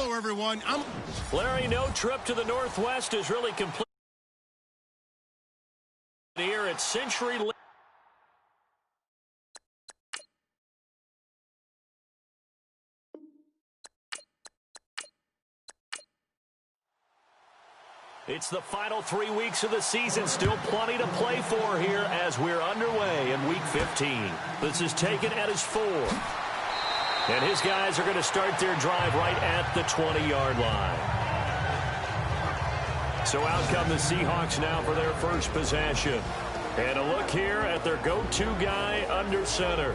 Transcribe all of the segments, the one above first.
Hello, everyone. Larry, no trip to the Northwest is really complete here at Century. It's the final 3 weeks of the season. Still plenty to play for here as we're underway in Week 15. This is taken at his 4. And his guys are going to start their drive right at the 20-yard line. So out come the Seahawks now for their first possession. And a look here at their go-to guy under center.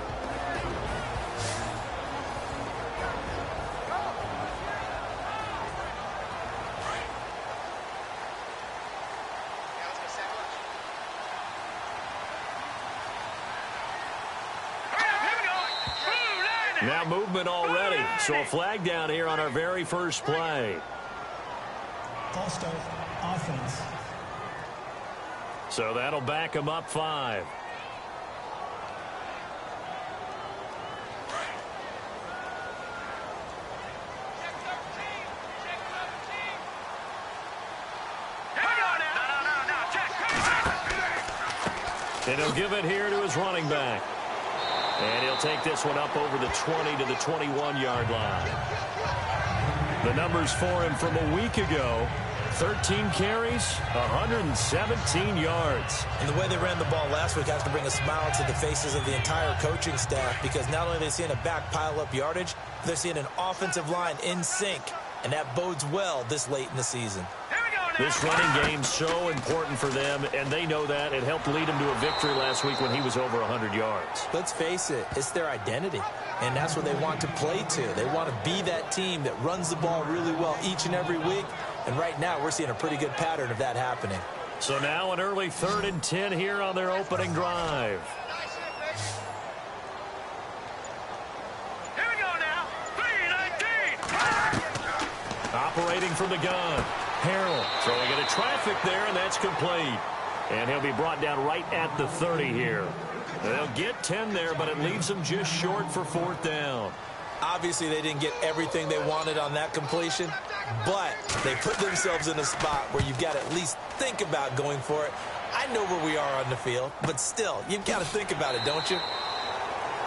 Now movement already. So a flag down here on our very first play. False start, offense. So that'll back him up 5. And he'll give it here to his running back. And he'll take this one up over the 20 to the 21-yard line. The numbers for him from a week ago: 13 carries, 117 yards. And the way they ran the ball last week has to bring a smile to the faces of the entire coaching staff, because not only are they seeing a back pile up yardage, they're seeing an offensive line in sync, and that bodes well this late in the season. This running game's so important for them, and they know that. It helped lead them to a victory last week when he was over 100 yards. Let's face it, it's their identity, and that's what they want to play to. They want to be that team that runs the ball really well each and every week, and right now we're seeing a pretty good pattern of that happening. So now an early 3rd and 10 here on their opening drive. Here we go now. 3-19. Operating from the gun. Harrell throwing into traffic there, and that's complete. And he'll be brought down right at the 30 here. They'll get 10 there, but it leaves them just short for 4th down. Obviously, they didn't get everything they wanted on that completion, but they put themselves in a spot where you've got to at least think about going for it. I know where we are on the field, but still, you've got to think about it, don't you?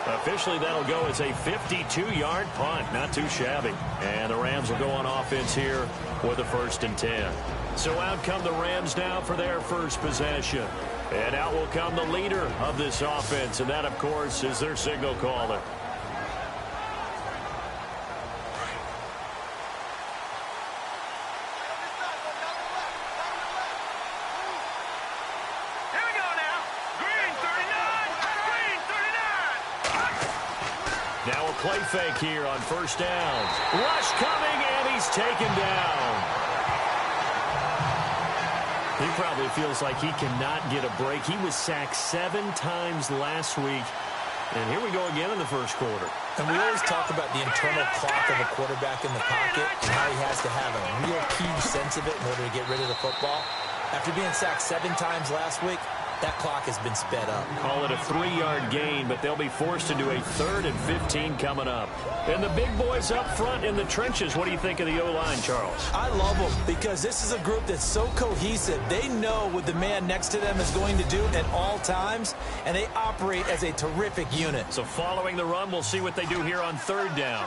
Officially, that'll go as a 52-yard punt. Not too shabby. And the Rams will go on offense here with a 1st and 10. So out come the Rams now for their first possession. And out will come the leader of this offense, and that, of course, is their signal caller. Now a play fake here on 1st down. Rush coming, and he's taken down. He probably feels like he cannot get a break. He was sacked 7 times last week. And here we go again in the first quarter. And we always talk about the internal clock of a quarterback in the pocket and how he has to have a real keen sense of it in order to get rid of the football. After being sacked 7 times last week, that clock has been sped up. Call it a 3-yard gain, but they'll be forced to do a 3rd and 15 coming up. And the big boys up front in the trenches. What do you think of the O-line, Charles? I love them because this is a group that's so cohesive. They know what the man next to them is going to do at all times, and they operate as a terrific unit. So following the run, we'll see what they do here on 3rd down.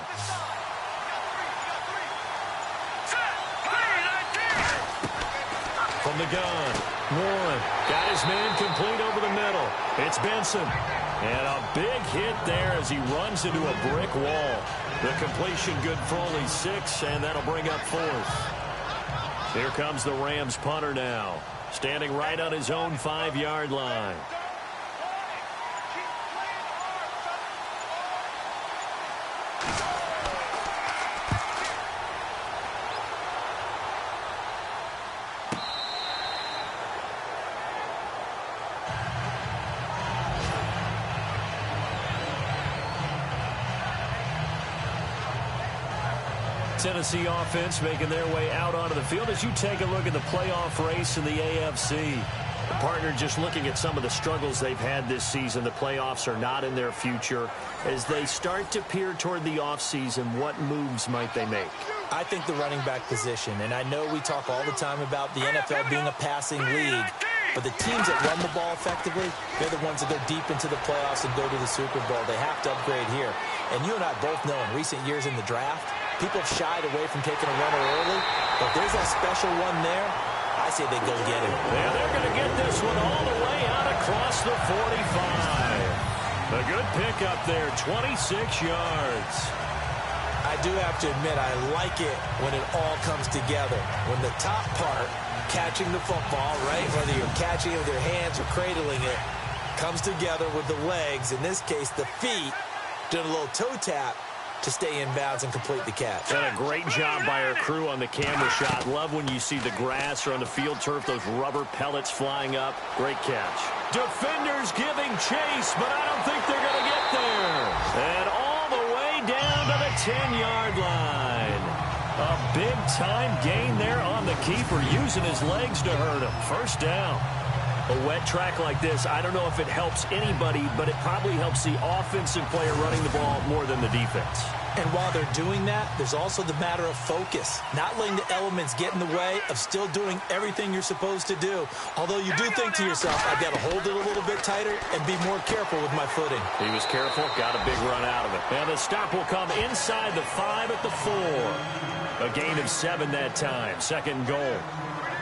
From the gun, Warren got his man complete over the middle. It's Benson. And a big hit there as he runs into a brick wall. The completion good for only 6, and that'll bring up 4th. Here comes the Rams punter now, standing right on his own 5-yard line. Tennessee offense making their way out onto the field as you take a look at the playoff race in the AFC. The partner, just looking at some of the struggles they've had this season, the playoffs are not in their future. As they start to peer toward the offseason, what moves might they make? I think the running back position, and I know we talk all the time about the NFL being a passing league, but the teams that run the ball effectively, they're the ones that go deep into the playoffs and go to the Super Bowl. They have to upgrade here. And you and I both know in recent years in the draft, people have shied away from taking a runner early, but there's that special one there. I say they go get him. Yeah, they're going to get this one all the way out across the 45. A good pickup there, 26 yards. I do have to admit, I like it when it all comes together. When the top part, catching the football, right, whether you're catching it with your hands or cradling it, comes together with the legs, in this case the feet, doing a little toe tap to stay in bounds and complete the catch. And a great job by our crew on the camera shot. Love when you see the grass or on the field turf, those rubber pellets flying up. Great catch. Defenders giving chase, but I don't think they're going to get there. And all the way down to the 10-yard line. A big-time gain there on the keeper, using his legs to hurt him. First down. A wet track like this, I don't know if it helps anybody, but it probably helps the offensive player running the ball more than the defense. And while they're doing that, there's also the matter of focus. Not letting the elements get in the way of still doing everything you're supposed to do. Although you do think to yourself, I've got to hold it a little bit tighter and be more careful with my footing. He was careful, got a big run out of it. And the stop will come inside the 5 at the 4. A gain of 7 that time. Second goal.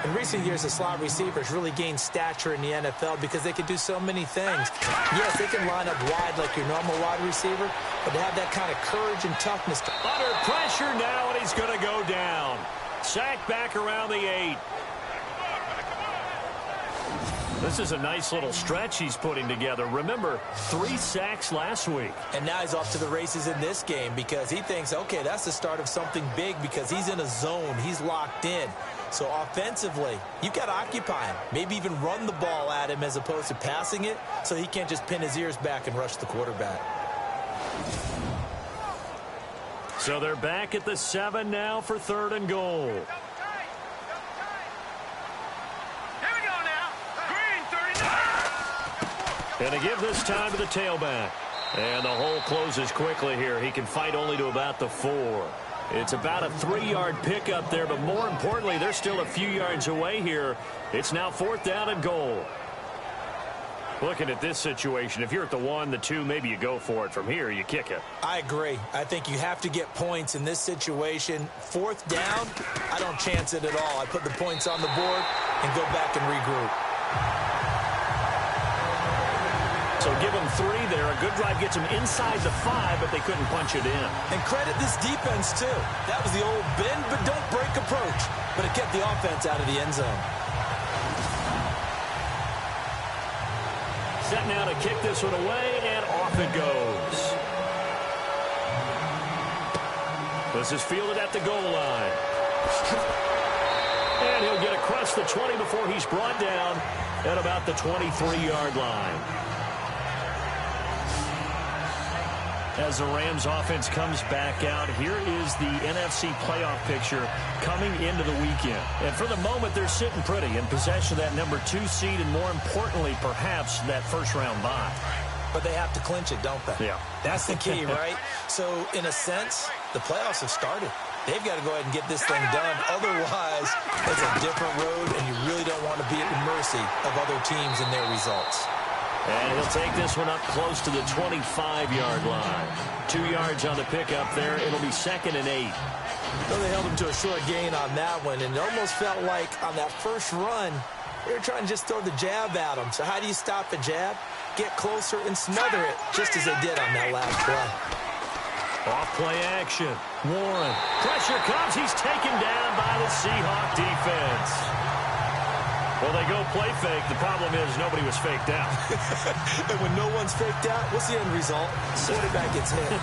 In recent years, the slot receivers really gained stature in the NFL because they can do so many things. Yes, they can line up wide like your normal wide receiver, but to have that kind of courage and toughness. Under pressure now, and he's going to go down. Sacked back around the 8. This is a nice little stretch he's putting together. Remember, 3 sacks last week. And now he's off to the races in this game because he thinks, okay, that's the start of something big because he's in a zone. He's locked in. So offensively, you've got to occupy him. Maybe even run the ball at him as opposed to passing it so he can't just pin his ears back and rush the quarterback. So they're back at the 7 now for 3rd and goal. And to give this time to the tailback. And the hole closes quickly here. He can fight only to about the 4. It's about a 3-yard pickup there, but more importantly, they're still a few yards away here. It's now 4th down and goal. Looking at this situation, if you're at the 1, the 2, maybe you go for it. From here, you kick it. I agree. I think you have to get points in this situation. 4th down, I don't chance it at all. I put the points on the board and go back and regroup. So give them 3 there. A good drive gets them inside the 5, but they couldn't punch it in. And credit this defense, too. That was the old bend but don't break approach, but it kept the offense out of the end zone. Set now to kick this one away, and off it goes. This is fielded at the goal line. And he'll get across the 20 before he's brought down at about the 23-yard line. As the Rams offense comes back out, here is the NFC playoff picture coming into the weekend. And for the moment, they're sitting pretty in possession of that number 2 seed and, more importantly, perhaps that first-round bye. But they have to clinch it, don't they? Yeah. That's the key, right? So, in a sense, the playoffs have started. They've got to go ahead and get this thing done. Otherwise, it's a different road, and you really don't want to be at the mercy of other teams and their results. And he'll take this one up close to the 25-yard line. 2 yards on the pickup there. It'll be 2nd and 8. Well, they held him to a short gain on that one, and it almost felt like on that first run, they were trying to just throw the jab at him. So how do you stop the jab? Get closer and smother it, just as they did on that last play. Off play action. Warren. Pressure comes. He's taken down by the Seahawks defense. Well, they go play fake. The problem is nobody was faked out. And when no one's faked out, what's the end result? Quarterback gets hit.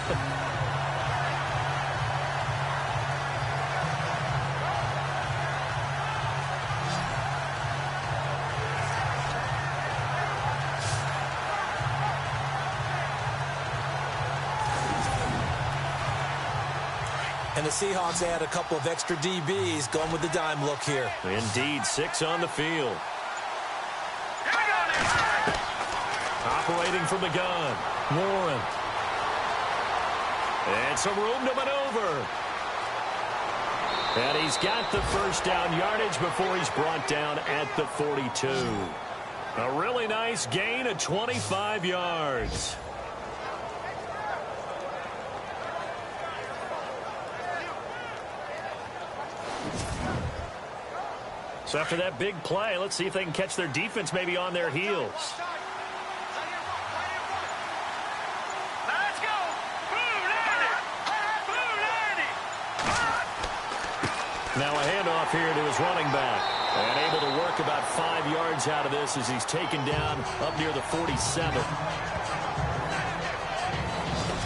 And the Seahawks add a couple of extra DBs going with the dime look here. Indeed, 6 on the field. Operating from the gun, Warren. And some room to maneuver. And he's got the first down yardage before he's brought down at the 42. A really nice gain of 25 yards. So after that big play, let's see if they can catch their defense maybe on their heels. Let's go. Now a handoff here to his running back. And able to work about 5 yards out of this as he's taken down up near the 47.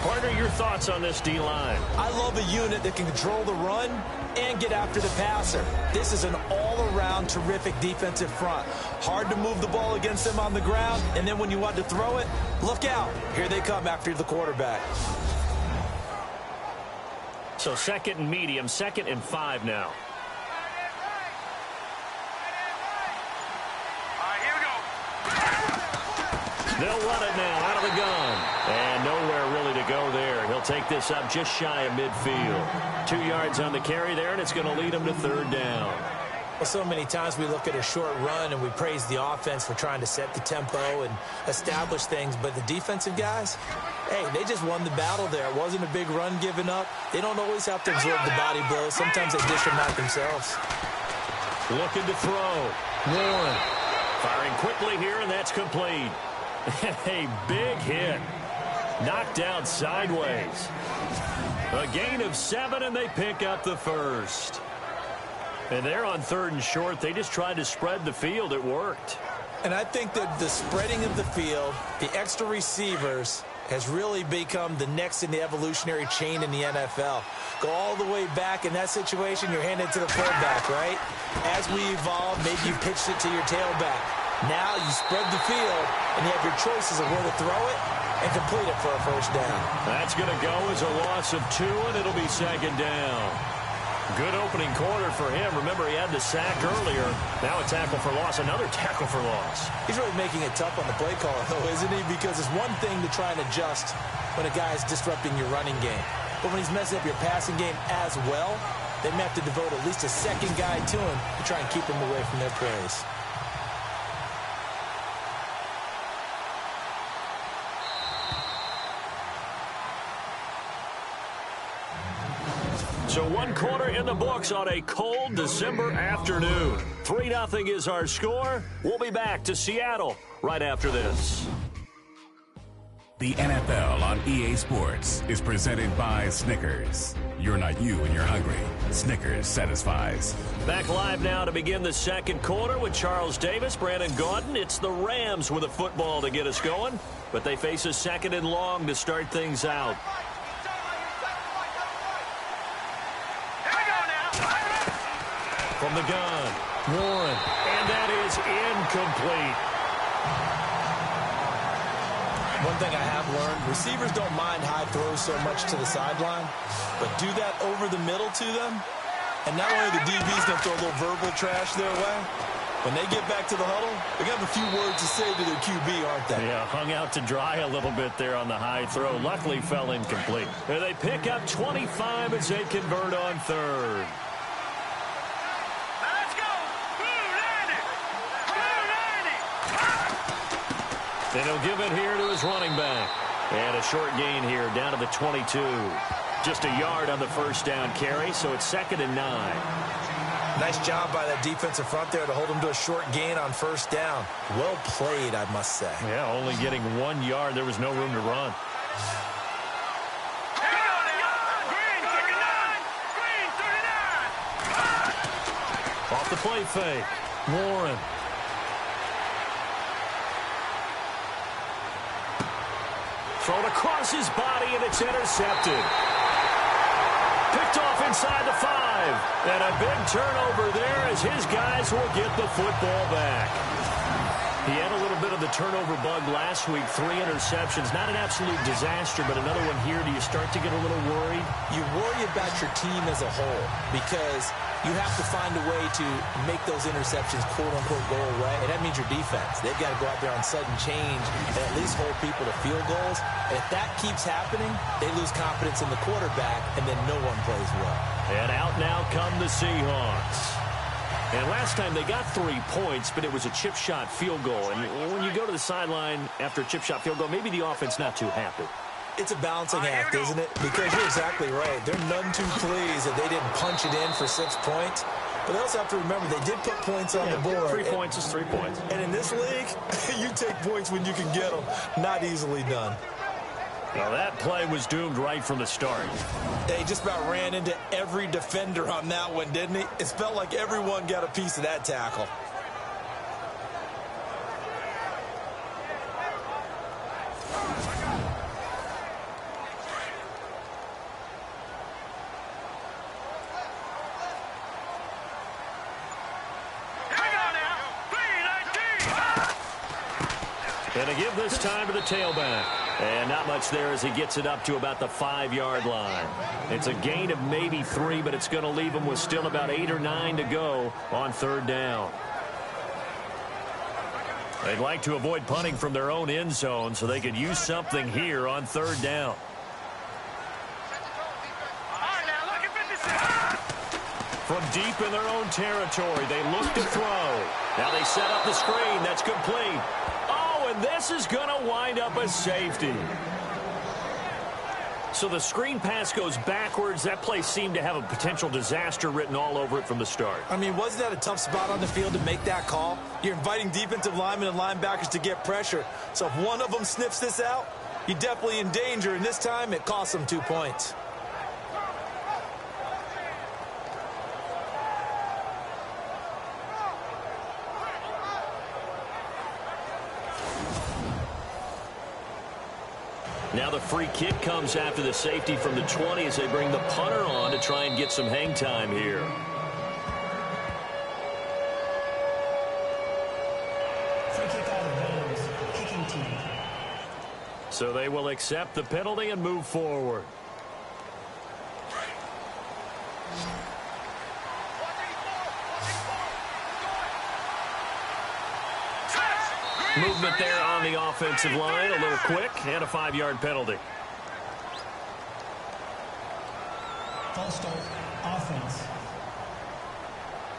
Partner, your thoughts on this D-line? I love a unit that can control the run and get after the passer. This is an all-around terrific defensive front. Hard to move the ball against them on the ground, and then when you want to throw it, look out. Here they come after the quarterback. So 2nd and medium, 2nd and 5 now. They'll run it now out of the gun. And nowhere really to go there. He'll take this up just shy of midfield. 2 yards on the carry there, and it's going to lead him to 3rd down. Well, so many times we look at a short run and we praise the offense for trying to set the tempo and establish things. But the defensive guys, hey, they just won the battle there. It wasn't a big run given up. They don't always have to absorb the body blows. Sometimes they dish them out themselves. Looking to throw. Warren firing quickly here, and that's complete. A big hit. Knocked down sideways. A gain of 7, and they pick up the first. And they're on 3rd and short. They just tried to spread the field. It worked. And I think that the spreading of the field, the extra receivers, has really become the next in the evolutionary chain in the NFL. Go all the way back in that situation, you're handed to the fullback, right? As we evolve, maybe you pitched it to your tailback. Now you spread the field, and you have your choices of where to throw it and complete it for a first down. That's going to go as a loss of 2, and it'll be 2nd down. Good opening quarter for him. Remember, he had the sack earlier. Now a tackle for loss, another tackle for loss. He's really making it tough on the play caller, though, isn't he? Because it's one thing to try and adjust when a guy is disrupting your running game. But when he's messing up your passing game as well, they may have to devote at least a second guy to him to try and keep him away from their plays. So 1 quarter in the books on a cold December afternoon. 3-0 is our score. We'll be back to Seattle right after this. The NFL on EA Sports is presented by Snickers. You're not you when you're hungry. Snickers satisfies. Back live now to begin the 2nd quarter with Charles Davis, Brandon Gaudin. It's the Rams with a football to get us going, but they face a 2nd and long to start things out. From the gun, Warren, and that is incomplete. One thing I have learned, receivers don't mind high throws so much to the sideline, but do that over the middle to them, and not only the DB's going to throw a little verbal trash their way, when they get back to the huddle, they got a few words to say to their QB, aren't they? Yeah, hung out to dry a little bit there on the high throw. Luckily fell incomplete. And they pick up 25 as they convert on 3rd. And he'll give it here to his running back. And a short gain here down to the 22. Just a yard on the first down carry, so it's 2nd and 9. Nice job by that defensive front there to hold him to a short gain on first down. Well played, I must say. Yeah, only getting 1 yard. There was no room to run. Off the play fake. Warren. Thrown across his body, and it's intercepted. Picked off inside the 5. And a big turnover there as his guys will get the football back. He had a little bit of the turnover bug last week, 3 interceptions. Not an absolute disaster, but another one here. Do you start to get a little worried? You worry about your team as a whole because you have to find a way to make those interceptions, quote-unquote, go away. And that means your defense. They've got to go out there on sudden change and at least hold people to field goals. And if that keeps happening, they lose confidence in the quarterback, and then no one plays well. And out now come the Seahawks. And last time they got 3 points, but it was a chip shot field goal. And when you go to the sideline after a chip shot field goal, maybe the offense not too happy. It's a balancing act, isn't it? Because you're exactly right. They're none too pleased that they didn't punch it in for 6 points. But they also have to remember they did put points on the board. 3 points is 3 points. And in this league, you take points when you can get them. Not easily done. Well, that play was doomed right from the start. They just about ran into every defender on that one, didn't he? It felt like everyone got a piece of that tackle. And to give this time to the tailback. And not much there as he gets it up to about the 5-yard line. It's a gain of maybe 3, but it's going to leave them with still about 8 or 9 to go on 3rd down. They'd like to avoid punting from their own end zone so they could use something here on 3rd down. From deep in their own territory, they look to throw. Now they set up the screen. That's complete. And this is going to wind up a safety. So the screen pass goes backwards. That play seemed to have a potential disaster written all over it from the start. I mean, wasn't that a tough spot on the field to make that call? You're inviting defensive linemen and linebackers to get pressure. So if one of them sniffs this out, you're definitely in danger. And this time, it cost them 2 points. Now the free kick comes after the safety from the 20 as they bring the punter on to try and get some hang time here. Free kick out of bounds. Kicking team. So they will accept the penalty and move forward. Movement there on the offensive line, a little quick, and a 5-yard penalty. False start. Offense.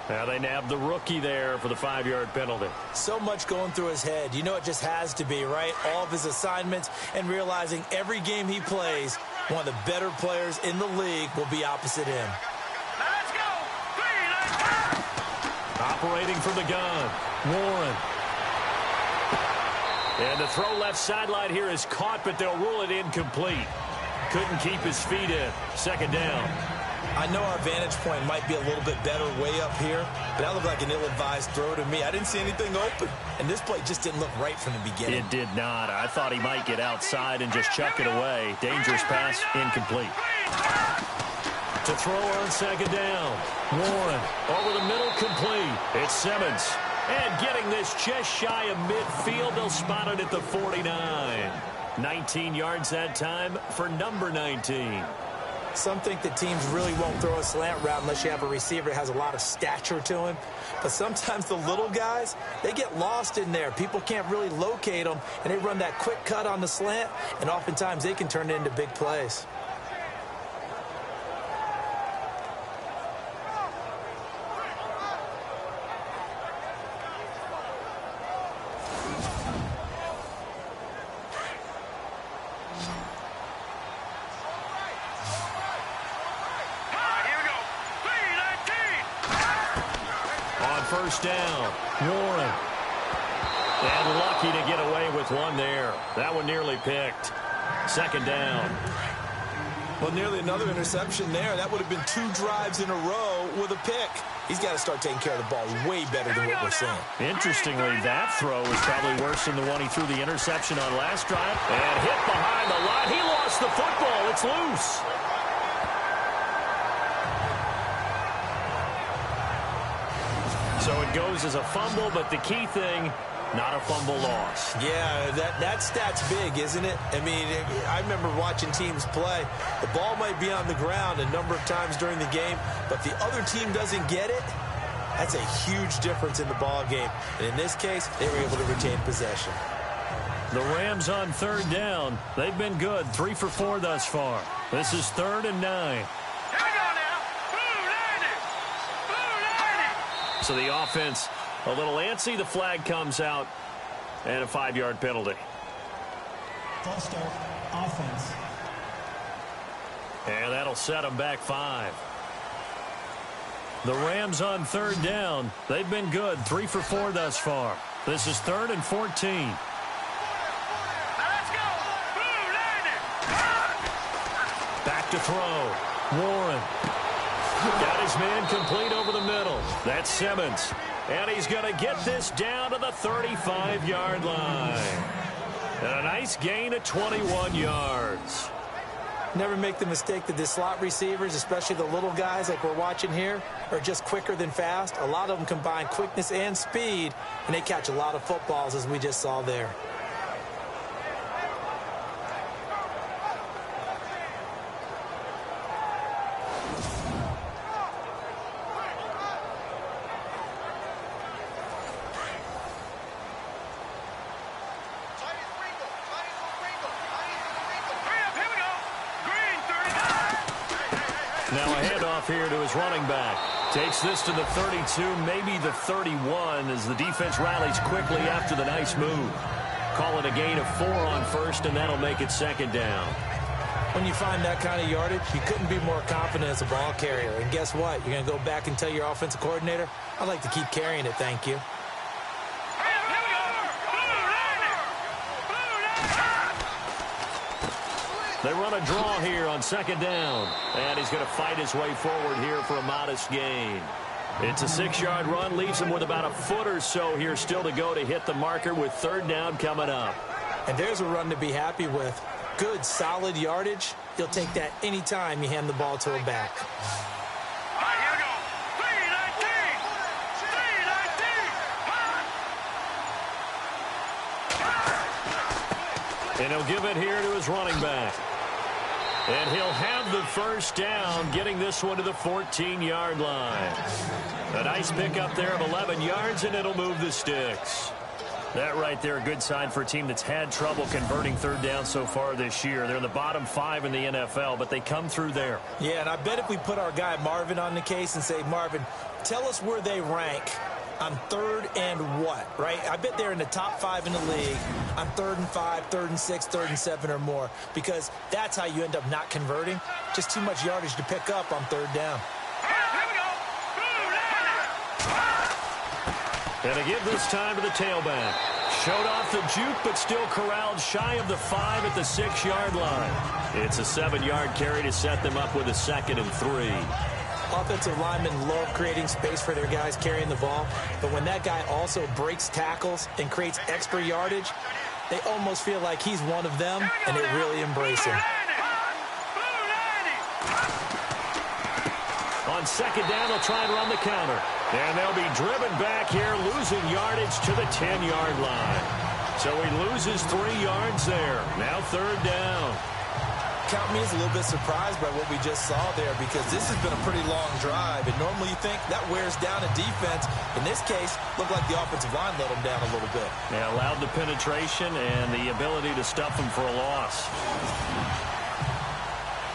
Now they nab the rookie there for the 5-yard penalty. So much going through his head. You know it just has to be, right? All of his assignments and realizing every game he plays, one of the better players in the league will be opposite him. Let's go. 3, Operating from the gun, Warren. And the throw left sideline here is caught, but they'll rule it incomplete. Couldn't keep his feet in. 2nd down. I know our vantage point might be a little bit better way up here, but that looked like an ill-advised throw to me. I didn't see anything open, and this play just didn't look right from the beginning. It did not. I thought he might get outside and just chuck it away. Dangerous pass, incomplete. To throw on 2nd down. Warren over the middle, complete. It's Simmons. And getting this just shy of midfield, they'll spot it at the 49. 19 yards that time for number 19. Some think that teams really won't throw a slant route unless you have a receiver that has a lot of stature to him. But sometimes the little guys, they get lost in there. People can't really locate them, and they run that quick cut on the slant, and oftentimes they can turn it into big plays. First down, Warren. And lucky to get away with one there. That one nearly picked. 2nd down. Well, nearly another interception there. That would have been 2 drives in a row with a pick. He's got to start taking care of the ball way better than what we're seeing. Interestingly, that throw was probably worse than the one he threw the interception on last drive. And hit behind the line. He lost the football. It's loose. So it goes as a fumble, but the key thing, not a fumble loss. Yeah, that stat's big, isn't it? I mean, I remember watching teams play. The ball might be on the ground a number of times during the game, but if the other team doesn't get it, that's a huge difference in the ball game. And in this case, they were able to retain possession. The Rams on third down. They've been good, 3 for 4 thus far. This is 3rd and 9. So the offense a little antsy. The flag comes out and a 5-yard penalty. False start, offense. And that'll set them back 5. The Rams on third down. They've been good, 3 for 4 thus far. This is 3rd and 14. Back to throw. Warren. Got his man complete over the middle. That's Simmons. And he's going to get this down to the 35-yard line. And a nice gain of 21 yards. Never make the mistake that the slot receivers, especially the little guys like we're watching here, are just quicker than fast. A lot of them combine quickness and speed, and they catch a lot of footballs, as we just saw there. Now a handoff here to his running back. Takes this to the 32, maybe the 31, as the defense rallies quickly after the nice move. Call it a gain of 4 on first, and that'll make it 2nd down. When you find that kind of yardage, you couldn't be more confident as a ball carrier. And guess what? You're going to go back and tell your offensive coordinator, I'd like to keep carrying it, thank you. They run a draw here on 2nd down. And he's going to fight his way forward here for a modest gain. It's a 6-yard run. Leaves him with about a foot or so here still to go to hit the marker with 3rd down coming up. And there's a run to be happy with. Good, solid yardage. You'll take that any time you hand the ball to a back. And he'll give it here to his running back. And he'll have the 1st down, getting this one to the 14-yard line. A nice pickup there of 11 yards, and it'll move the sticks. That right there, a good sign for a team that's had trouble converting 3rd down so far this year. They're in the bottom 5 in the NFL, but they come through there. Yeah, and I bet if we put our guy Marvin on the case and say, Marvin, tell us where they rank on 3rd and what, right? I bet they're in the top 5 in the league on 3rd and 5, 3rd and 6, 3rd and 7 or more, because that's how you end up not converting. Just too much yardage to pick up on 3rd down. And to give this time to the tailback. Showed off the juke, but still corralled shy of the 5 at the 6-yard line. It's a 7-yard carry to set them up with a 2nd and 3. Offensive linemen love creating space for their guys carrying the ball, but when that guy also breaks tackles and creates extra yardage, they almost feel like he's one of them, and they really embrace him. On 2nd down, they'll try and run the counter. And they'll be driven back here, losing yardage to the 10-yard line. So he loses 3 yards there. Now 3rd down. Count me as a little bit surprised by what we just saw there, because this has been a pretty long drive, and normally you think that wears down a defense. In this case, looked like the offensive line let them down a little bit. Yeah, allowed the penetration and the ability to stuff them for a loss.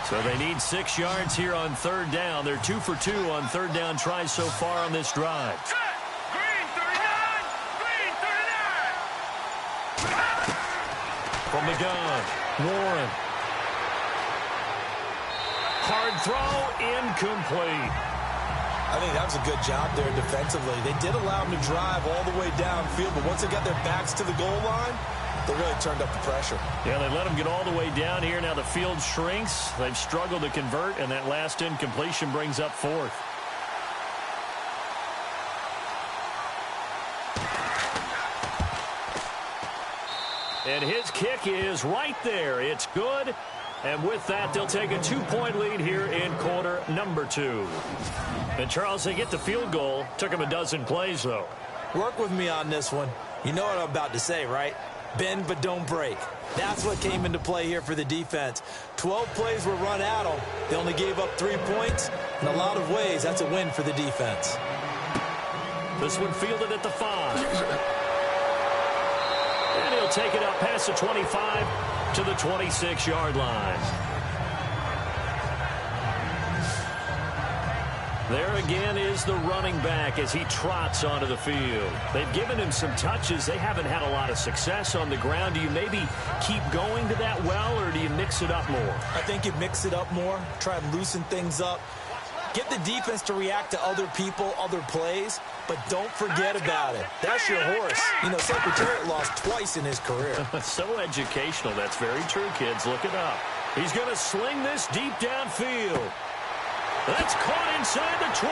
So they need 6 yards here on 3rd down. They're 2 for 2 on 3rd down tries so far on this drive. From the gun, Warren. Hard throw, incomplete. I think that was a good job there defensively. They did allow them to drive all the way downfield, but once they got their backs to the goal line, they really turned up the pressure. Yeah, they let them get all the way down here. Now the field shrinks. They've struggled to convert, and that last incompletion brings up 4th. And his kick is right there. It's good. And with that, they'll take a 2-point lead here in quarter number 2. And, Charles, they get the field goal. Took them a dozen plays, though. Work with me on this one. You know what I'm about to say, right? Bend but don't break. That's what came into play here for the defense. 12 plays were run at them. They only gave up 3 points. In a lot of ways, that's a win for the defense. This one fielded at the 5. And he'll take it up past the 25 to the 26-yard line. There again is the running back as he trots onto the field. They've given him some touches. They haven't had a lot of success on the ground. Do you maybe keep going to that well, or do you mix it up more? I think you mix it up more, try and loosen things up. Get the defense to react to other people, other plays, but don't forget about it. That's your horse. You know, Secretariat lost twice in his career. So educational. That's very true, kids. Look it up. He's going to sling this deep downfield. That's caught inside the 20.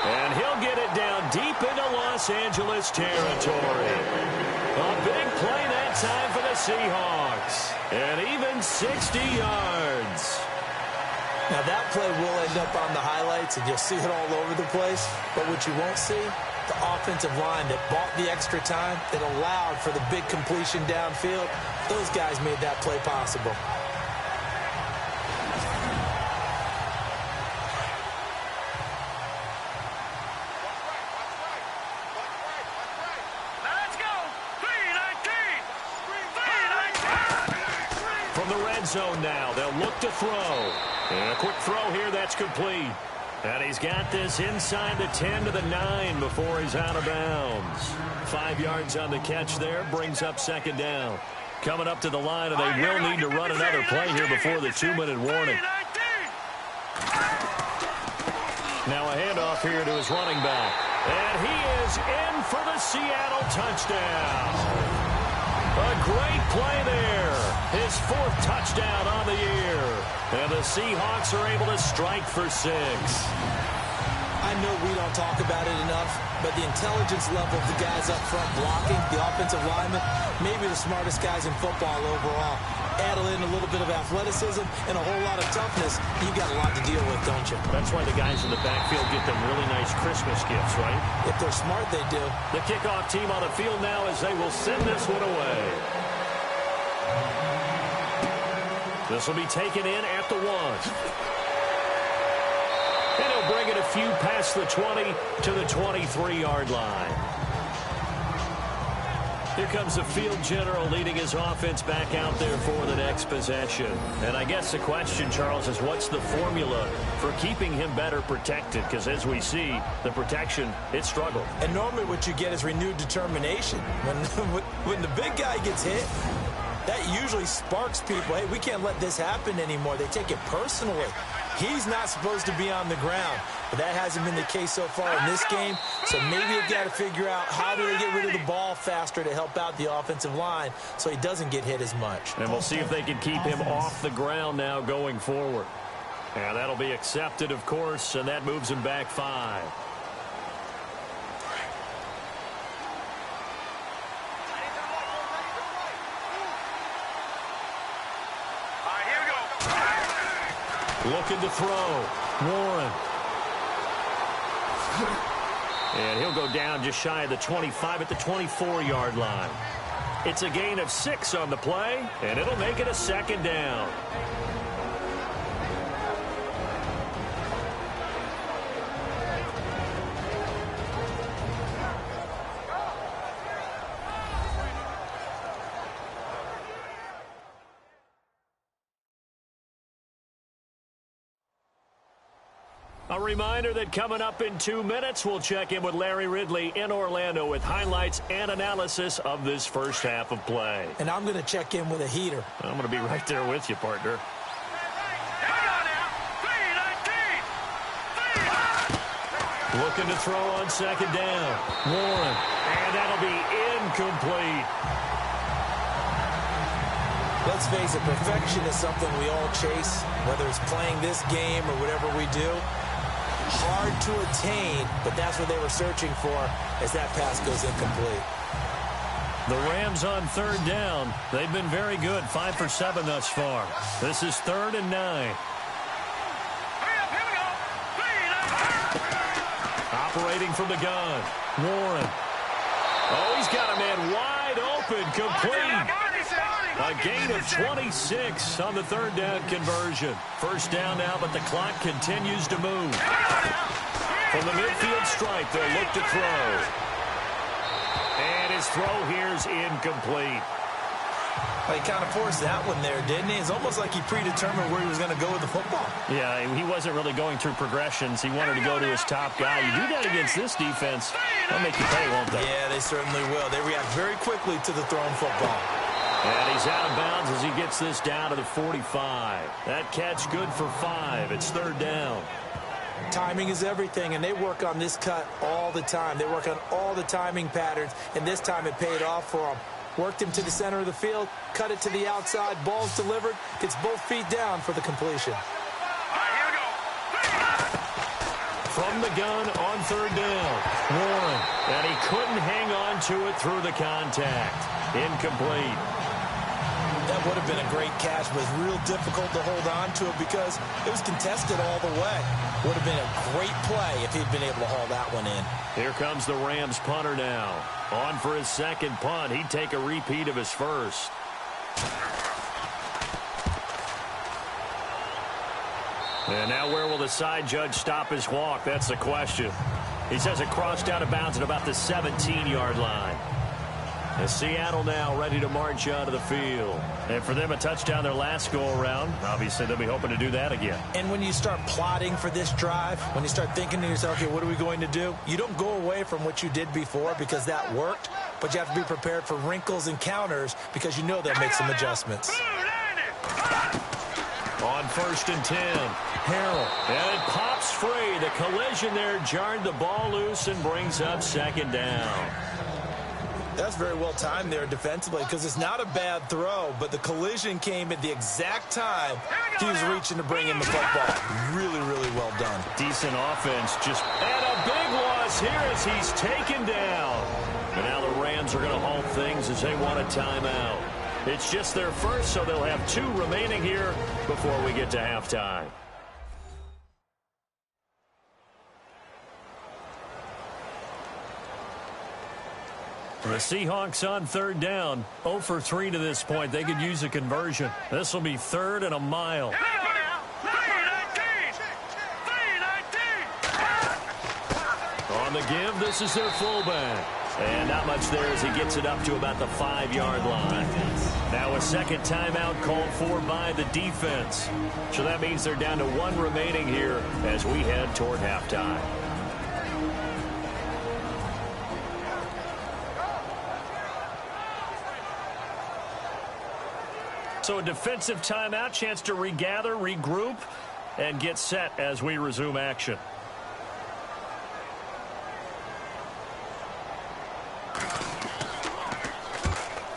And he'll get it down deep into Los Angeles territory. A big play that time for the Seahawks. And even 60 yards. Now, that play will end up on the highlights, and you'll see it all over the place. But what you won't see, the offensive line that bought the extra time, that allowed for the big completion downfield, those guys made that play possible. Zone now. They'll look to throw. And a quick throw here that's complete. And he's got this inside the 10 to the 9 before he's out of bounds. 5 yards on the catch there. Brings up second down. Coming up to the line, and they will need to run another play here before the 2-minute warning. Now a handoff here to his running back. And he is in for the Seattle touchdown. A great play there. His 4th touchdown on the year. And the Seahawks are able to strike for 6. I know we don't talk about it enough, but the intelligence level of the guys up front blocking, the offensive linemen, maybe the smartest guys in football overall. Add in a little bit of athleticism and a whole lot of toughness, you got a lot to deal with, don't you? That's why the guys in the backfield get them really nice Christmas gifts, right? If they're smart, they do. The kickoff team on the field now as they will send this one away. This will be taken in at the 1. And he'll bring it a few past the 20 to the 23-yard line. Here comes the field general leading his offense back out there for the next possession. And I guess the question, Charles, is what's the formula for keeping him better protected? Because as we see, the protection, it struggled. And normally what you get is renewed determination. When the big guy gets hit, that usually sparks people. Hey, we can't let this happen anymore. They take it personally. He's not supposed to be on the ground, but that hasn't been the case so far in this game. So maybe they've got to figure out how do they get rid of the ball faster to help out the offensive line so he doesn't get hit as much. And we'll see if they can keep him off the ground now going forward. And that'll be accepted, of course, and that moves him back 5. Looking to throw. Warren. And he'll go down just shy of the 25 at the 24-yard line. It's a gain of 6 on the play, and it'll make it a second down. A reminder that coming up in 2 minutes, we'll check in with Larry Ridley in Orlando with highlights and analysis of this first half of play. And I'm going to check in with a heater. I'm going to be right there with you, partner. Looking to throw on second down. Warren. And that'll be incomplete. Let's face it, perfection is something we all chase, whether it's playing this game or whatever we do. Hard to attain, but that's what they were searching for as that pass goes incomplete. The Rams on third down. They've been very good, 5 for 7 thus far. This is 3rd and 9. Operating from the gun. Warren. Oh, he's got a man wide open, complete. A gain of 26 on the third down conversion. First down now, but the clock continues to move. From the midfield stripe, they'll look to throw. And his throw here's incomplete. Well, he kind of forced that one there, didn't he? It's almost like he predetermined where he was going to go with the football. Yeah, he wasn't really going through progressions. He wanted to go to his top guy. You do that against this defense, they'll make you pay, won't they? Yeah, they certainly will. They react very quickly to the thrown football. And he's out of bounds as he gets this down to the 45. That catch good for 5. It's third down. Timing is everything, and they work on this cut all the time. They work on all the timing patterns, and this time it paid off for them. Worked him to the center of the field, cut it to the outside, ball's delivered, gets both feet down for the completion. From the gun on third down, Warren, and he couldn't hang on to it through the contact. Incomplete. That would have been a great catch, but it's real difficult to hold on to it because it was contested all the way. Would have been a great play if he'd been able to haul that one in. Here comes the Rams punter now. On for his second punt. He'd take a repeat of his first. And now where will the side judge stop his walk? That's the question. He says it crossed out of bounds at about the 17-yard line. And Seattle now ready to march out of the field. And for them, a touchdown their last go-around. Obviously, they'll be hoping to do that again. And when you start plotting for this drive, when you start thinking to yourself, okay, what are we going to do? You don't go away from what you did before because that worked, but you have to be prepared for wrinkles and counters because you know they'll make some adjustments. On 1st and 10, Harrell. And it pops free. The collision there jarred the ball loose and brings up second down. That's very well timed there defensively because it's not a bad throw, but the collision came at the exact time he was reaching to bring in the football. Really, really well done. Decent offense. And a big loss here as he's taken down. And now the Rams are going to halt things as they want a timeout. It's just their first, so they'll have 2 remaining here before we get to halftime. The Seahawks on third down, 0 for 3 to this point. They could use a conversion. This will be 3rd and a mile. On the give, this is their fullback. And not much there as he gets it up to about the 5-yard line. Now a second timeout called for by the defense. So that means they're down to 1 remaining here as we head toward halftime. So a defensive timeout, chance to regather, regroup, and get set as we resume action.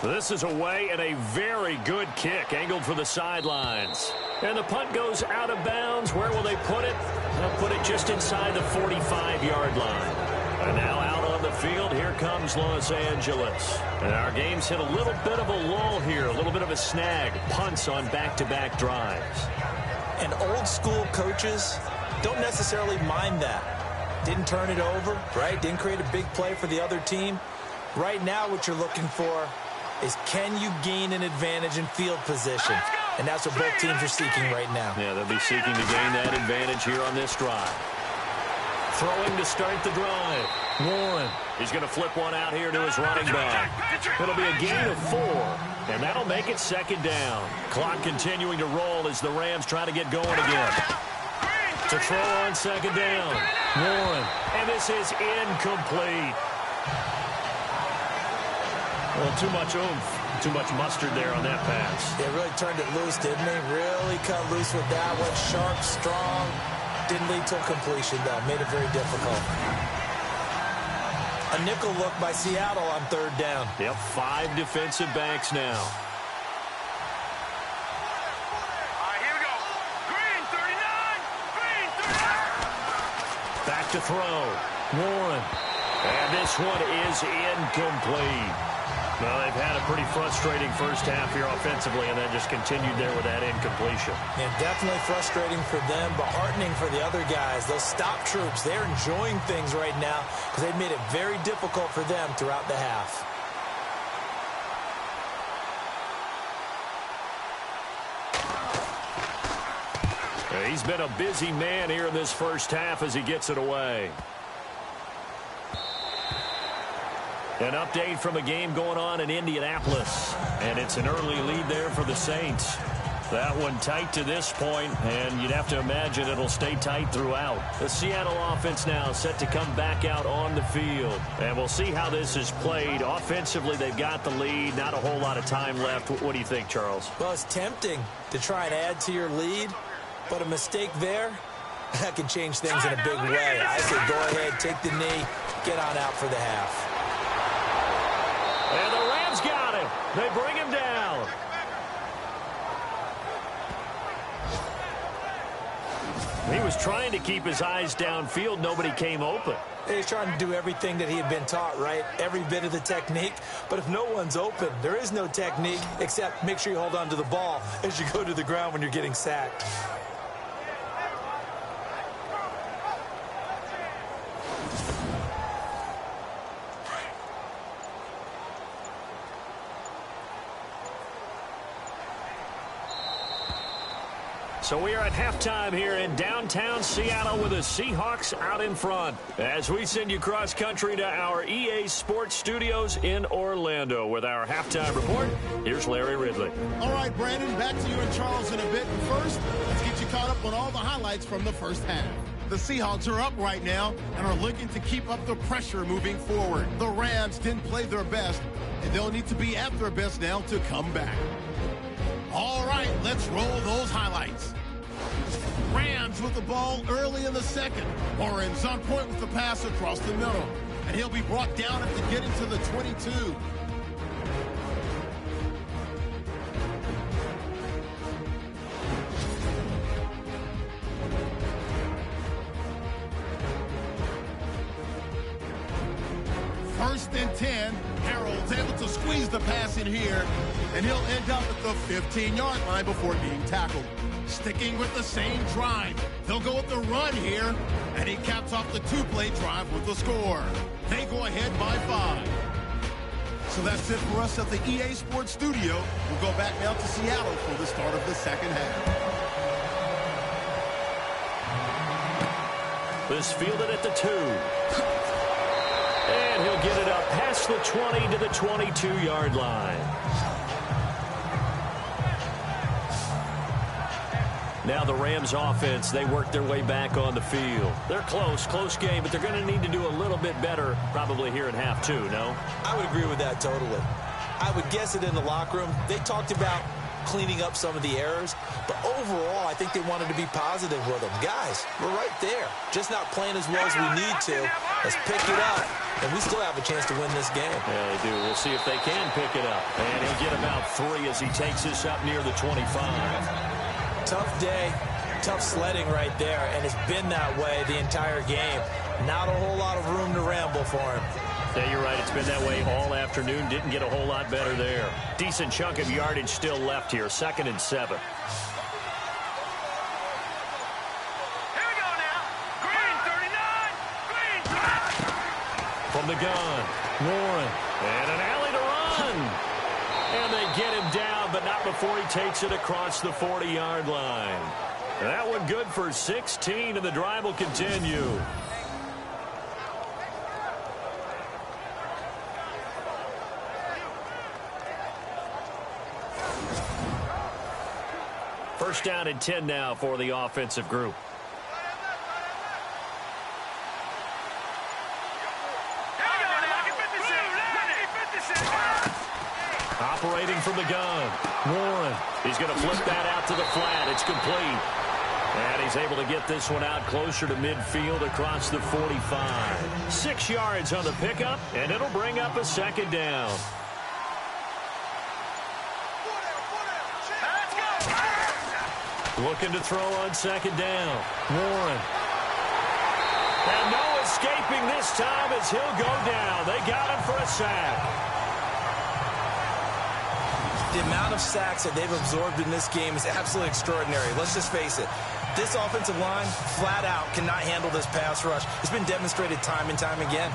This is away and a very good kick, angled for the sidelines. And the punt goes out of bounds. Where will they put it? They'll put it just inside the 45-yard line. And now out on the field, here comes Los Angeles. And our game's hit a little bit of a lull here, a little bit of a snag. Punts on back-to-back drives. And old-school coaches don't necessarily mind that. Didn't turn it over, right? Didn't create a big play for the other team. Right now what you're looking for is can you gain an advantage in field position? And that's what both teams are seeking right now. Yeah, they'll be seeking to gain that advantage here on this drive. Throwing to start the drive. Warren. He's going to flip one out here to his running back. It'll be a gain of 4, and that'll make it second down. Clock continuing to roll as the Rams try to get going again. To throw on second down. Warren. And this is incomplete. Well, too much oomph. Too much mustard there on that pass. They really turned it loose, didn't they? Really cut loose with that one. Sharp, strong. Didn't lead to a completion, though. Made it very difficult. A nickel look by Seattle on third down. Yep, 5 defensive backs now. Here we go. Green 39. Green 39. Back to throw. Warren. And this one is incomplete. Well, they've had a pretty frustrating first half here offensively, and then just continued there with that incompletion. And definitely frustrating for them, but heartening for the other guys. Those stop troops, they're enjoying things right now because they've made it very difficult for them throughout the half. He's been a busy man here in this first half as he gets it away. An update from a game going on in Indianapolis, and it's an early lead there for the Saints. That one tight to this point, and you'd have to imagine it'll stay tight throughout. The Seattle offense now set to come back out on the field, and we'll see how this is played. Offensively, they've got the lead, not a whole lot of time left. What do you think, Charles? Well, it's tempting to try and add to your lead, but a mistake there, that can change things in a big way. I say go ahead, take the knee, get on out for the half. And the Rams got him. They bring him down. He was trying to keep his eyes downfield. Nobody came open. He's trying to do everything that he had been taught, right? Every bit of the technique. But if no one's open, there is no technique except make sure you hold on to the ball as you go to the ground when you're getting sacked. So we are at halftime here in downtown Seattle with the Seahawks out in front. As we send you cross-country to our EA Sports Studios in Orlando with our halftime report, here's Larry Ridley. All right, Brandon, back to you and Charles in a bit. But first, let's get you caught up on all the highlights from the first half. The Seahawks are up right now and are looking to keep up the pressure moving forward. The Rams didn't play their best, and they'll need to be at their best now to come back. All right, let's roll those highlights. Rams with the ball early in the second. Lawrence on point with the pass across the middle. And he'll be brought down after getting to the 22. First and 10. Harold's able to squeeze the pass in here, and he'll end up at the 15-yard line before being tackled. Sticking with the same drive. They'll go with the run here, and he caps off the two-play drive with the score. They go ahead by 5. So that's it for us at the EA Sports Studio. We'll go back now to Seattle for the start of the second half. This fielded at the 2. And he'll get it up past the 20 to the 22-yard line. Now the Rams offense, they work their way back on the field. They're close game, but they're going to need to do a little bit better probably here in half 2, no? I would agree with that totally. I would guess it in the locker room. They talked about cleaning up some of the errors, but overall, I think they wanted to be positive with them. Guys, we're right there. Just not playing as well as we need to. Let's pick it up, and we still have a chance to win this game. Yeah, they do. We'll see if they can pick it up. And he'll get about 3 as he takes this up near the 25. Tough day, tough sledding right there, and it's been that way the entire game. Not a whole lot of room to ramble for him. Yeah, you're right. It's been that way all afternoon. Didn't get a whole lot better there. Decent chunk of yardage still left here. 2nd and 7. Here we go now. Green 39. Green 39. From the gun, Warren. And an alley to run. And they get him down, but not before he takes it across the 40-yard line. That one good for 16, and the drive will continue. First down and 10 now for the offensive group. Operating from the gun, Warren. He's going to flip that out to the flat. It's complete. And he's able to get this one out closer to midfield across the 45. 6 yards on the pickup, and it'll bring up a 2nd down. Looking to throw on 2nd down. Warren. And no escaping this time as he'll go down. They got him for a sack. The amount of sacks that they've absorbed in this game is absolutely extraordinary. Let's just face it. This offensive line, flat out, cannot handle this pass rush. It's been demonstrated time and time again.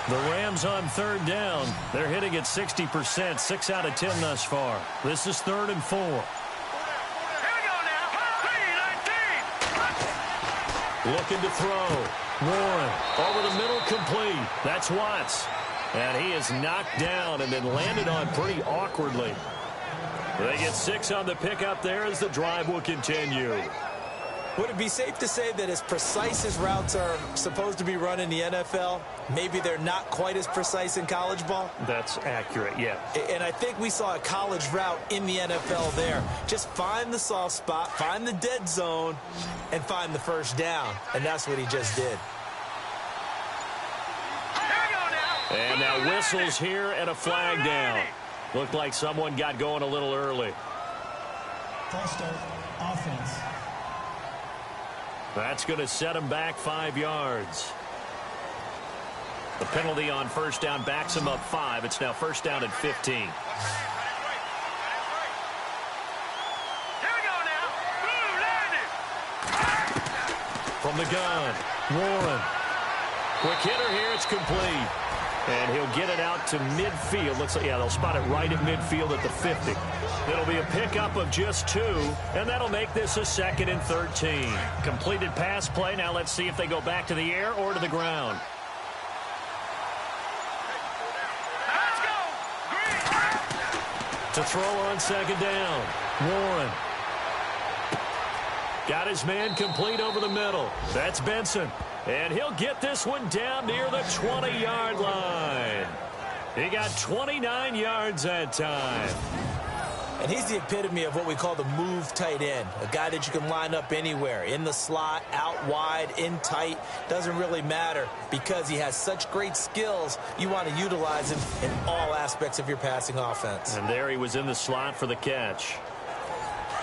The Rams on third down. They're hitting at 60%, 6 out of 10 thus far. This is 3rd and 4. Here we go now. 3-19. Looking to throw. Warren over the middle, complete. That's Watts. And he is knocked down and then landed on pretty awkwardly. They get 6 on the pickup there as the drive will continue. Would it be safe to say that as precise as routes are supposed to be run in the NFL, maybe they're not quite as precise in college ball? That's accurate, yeah. And I think we saw a college route in the NFL there. Just find the soft spot, find the dead zone, and find the first down. And that's what he just did. And now whistles here and a flag down. Looked like someone got going a little early. False start, offense. That's going to set him back 5 yards. The penalty on first down backs him up 5. It's now first down at 15. Here we go now. Blue landed. From the gun, Warren. Quick hitter here, it's complete. And he'll get it out to midfield. Looks like, yeah, they'll spot it right at midfield at the 50. It'll be a pickup of just 2, and that'll make this a 2nd and 13. Completed pass play. Now let's see if they go back to the air or to the ground. Let's go. Green. To throw on 2nd down, Warren. Got his man complete over the middle. That's Benson. And he'll get this one down near the 20-yard line. He got 29 yards that time. And he's the epitome of what we call the move tight end. A guy that you can line up anywhere. In the slot, out wide, in tight. Doesn't really matter because he has such great skills. You want to utilize him in all aspects of your passing offense. And there he was in the slot for the catch.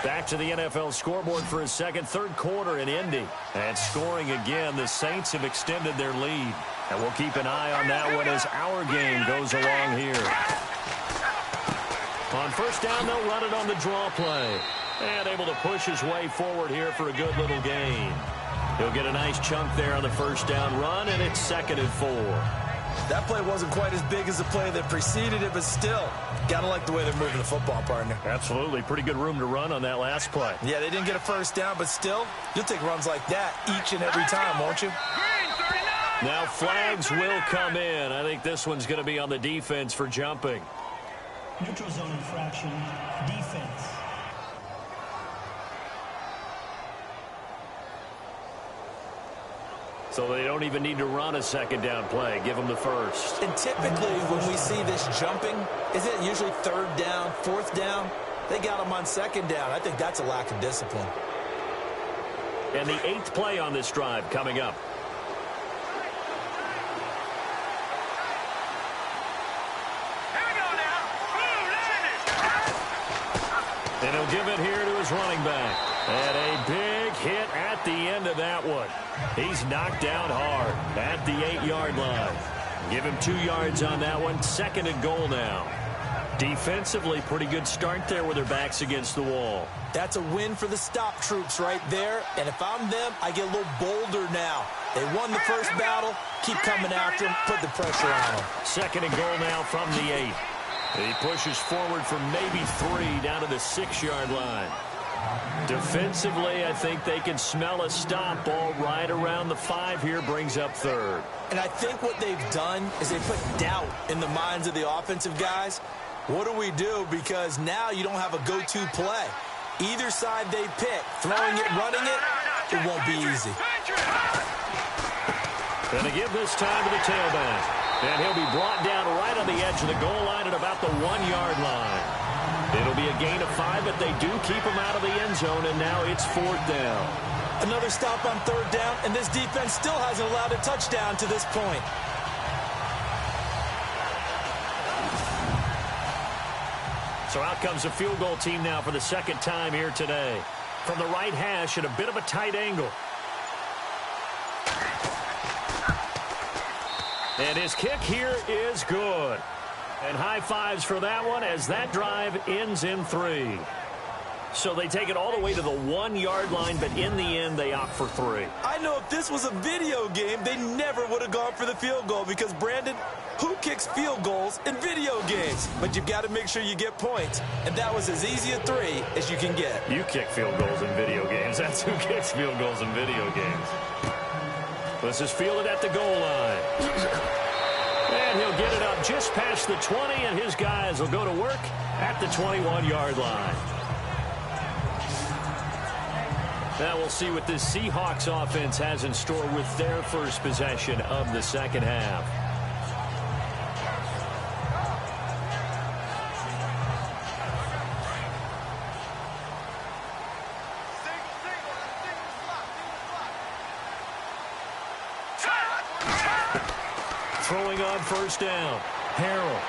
Back to the NFL scoreboard for his third quarter in Indy. And scoring again, the Saints have extended their lead. And we'll keep an eye on that one as our game goes along here. On first down, they'll run it on the draw play. And able to push his way forward here for a good little gain. He'll get a nice chunk there on the first down run, and it's 2nd and 4. That play wasn't quite as big as the play that preceded it, but still, gotta like the way they're moving the football, partner. Absolutely. Pretty good room to run on that last play. Yeah, they didn't get a first down, but still, you'll take runs like that each and every time, won't you? Green 39. Now flags will come in. I think this one's going to be on the defense for jumping. Neutral zone infraction, defense. So they don't even need to run a 2nd down play. Give them the first. And typically when we see this jumping, is it usually 3rd down, 4th down? They got them on 2nd down. I think that's a lack of discipline. And the 8th play on this drive coming up. Here we go now. Blue landed. And he'll give it here to his running back. And a big hit at the end of that one. He's knocked down hard at the 8-yard line. Give him 2 yards on that one. 2nd and goal now. Defensively, pretty good start there with their backs against the wall. That's a win for the stop troops right there. And if I'm them, I get a little bolder now. They won the first battle. Keep coming after them. Put the pressure on them. 2nd and goal now from the 8. He pushes forward for maybe 3 down to the 6-yard line. Defensively, I think they can smell a stop ball right around the 5 here, brings up 3rd. And I think what they've done is they put doubt in the minds of the offensive guys. What do we do? Because now you don't have a go-to play. Either side they pick, throwing it, running it, it won't be easy. Going to give this time to the tailback. And he'll be brought down right on the edge of the goal line at about the 1-yard line. It'll be a gain of 5, but they do keep him out of the end zone, and now it's 4th down. Another stop on 3rd down, and this defense still hasn't allowed a touchdown to this point. So out comes the field goal team now for the second time here today. From the right hash at a bit of a tight angle. And his kick here is good. And high fives for that one as that drive ends in 3. So they take it all the way to the 1-yard line, but in the end, they opt for 3. I know if this was a video game, they never would have gone for the field goal because, Brandon, who kicks field goals in video games? But you've got to make sure you get points, and that was as easy a 3 as you can get. You kick field goals in video games. That's who kicks field goals in video games. This is fielded at the goal line. And he'll get it up just past the 20, and his guys will go to work at the 21-yard line. Now we'll see what this Seahawks offense has in store with their first possession of the second half. Throwing on first down. Harrell.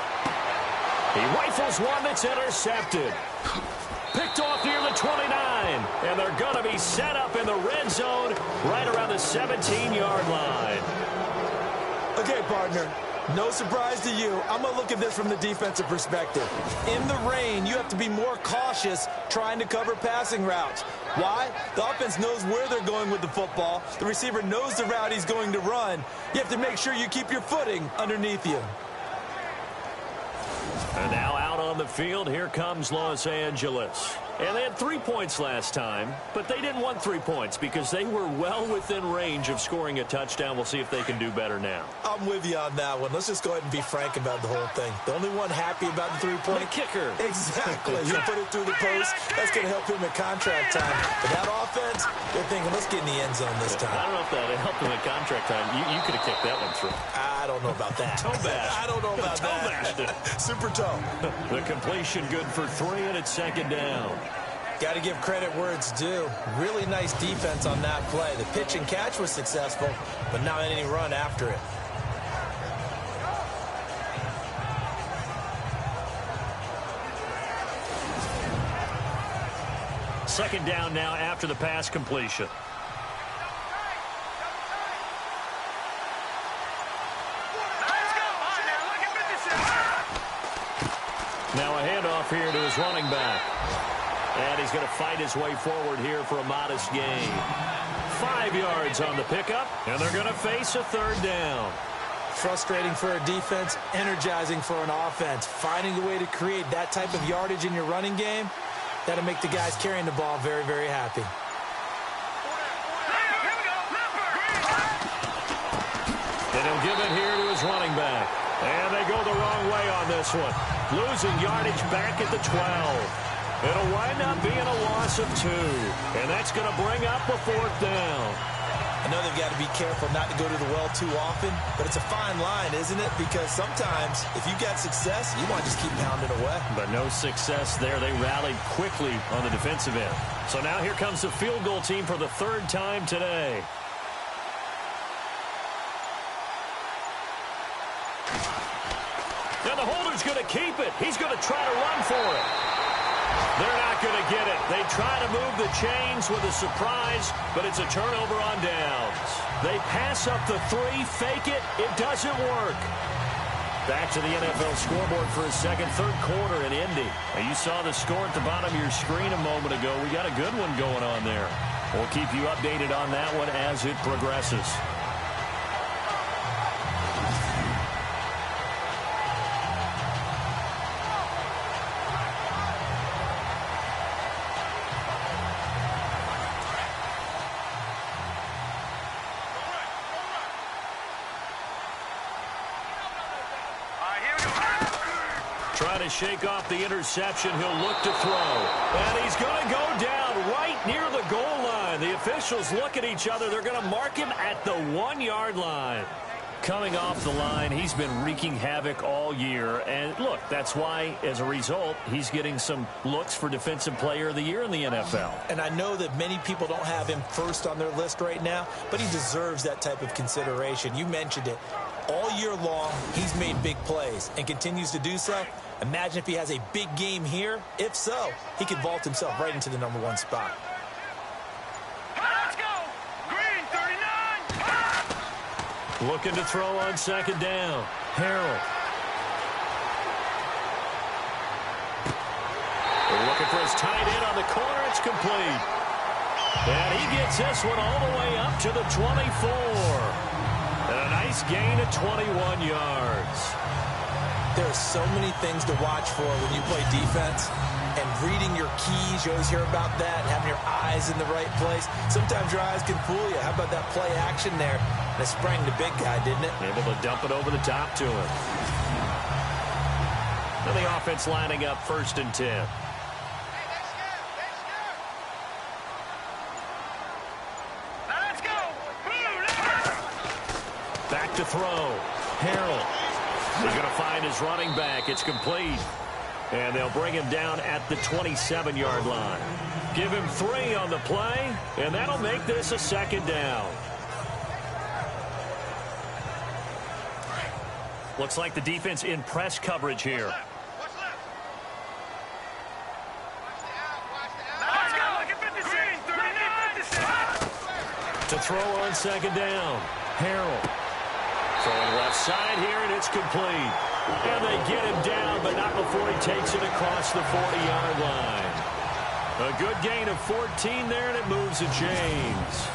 He rifles one that's intercepted. Picked off near the 29. And they're going to be set up in the red zone right around the 17-yard line. Okay, partner. No surprise to you. I'm going to look at this from the defensive perspective. In the rain, you have to be more cautious trying to cover passing routes. Why? The offense knows where they're going with the football. The receiver knows the route he's going to run. You have to make sure you keep your footing underneath you. And now out on the field, here comes Los Angeles. And they had 3 points last time, but they didn't want 3 points because they were well within range of scoring a touchdown. We'll see if they can do better now. I'm with you on that one. Let's just go ahead and be frank about the whole thing. The only one happy about the 3-point kicker. Exactly. You put it through the post. That's going to help him at contract time. But that offense, they're thinking, let's get in the end zone this time. I don't know if that helped him at contract time. You could have kicked that one through. I don't know about that. Toe bash. I don't know about toe that. Bashed. Super toe. The completion good for 3, and it's second down. Got to give credit where it's due. Really nice defense on that play. The pitch and catch was successful, but not any run after it. Second down now after the pass completion. Now a handoff here to his running back. And he's going to fight his way forward here for a modest gain. 5 yards on the pickup, and they're going to face a third down. Frustrating for a defense, energizing for an offense. Finding a way to create that type of yardage in your running game, that'll make the guys carrying the ball very, very happy. And he'll give it here to his running back. And they go the wrong way on this one. Losing yardage back at the 12. It'll wind up being a loss of 2. And that's going to bring up a fourth down. I know they've got to be careful not to go to the well too often, but it's a fine line, isn't it? Because sometimes, if you've got success, you want to just keep pounding away. But no success there. They rallied quickly on the defensive end. So now here comes the field goal team for the 3rd time today. And the holder's going to keep it. He's going to try to run for it. They're not going to get it. They try to move the chains with a surprise, but it's a turnover on downs. They pass up the 3, fake it. It doesn't work. Back to the NFL scoreboard for a second, 3rd quarter in Indy. Now, you saw the score at the bottom of your screen a moment ago. We got a good one going on there. We'll keep you updated on that one as it progresses. Trying to shake off the interception. He'll look to throw. And he's going to go down right near the goal line. The officials look at each other. They're going to mark him at the 1-yard line. Coming off the line, he's been wreaking havoc all year. And look, that's why, as a result, he's getting some looks for Defensive Player of the Year in the NFL. And I know that many people don't have him first on their list right now, but he deserves that type of consideration. You mentioned it. All year long, he's made big plays and continues to do so. Imagine if he has a big game here. If so, he could vault himself right into the #1 spot. Let's go! Green 39! Looking to throw on second down. Harold. They're looking for his tight end on the corner. It's complete. And he gets this one all the way up to the 24. And a nice gain of 21 yards. There are so many things to watch for when you play defense. And reading your keys, you always hear about that, and having your eyes in the right place. Sometimes your eyes can fool you. How about that play action there? And it sprang the big guy, didn't it? Able to dump it over the top to him. And the offense lining up 1st and 10. Let's go! Back to throw. Harold. He's going to find his running back. It's complete. And they'll bring him down at the 27-yard line. Give him 3 on the play, and that'll make this a 2nd down. Looks like the defense in press coverage here. Let's go! Look at 56! 39! To throw on 2nd down. Harold. Throwing left side here, and it's complete. And they get him down, but not before he takes it across the 40-yard line. A good gain of 14 there, and it moves the chains.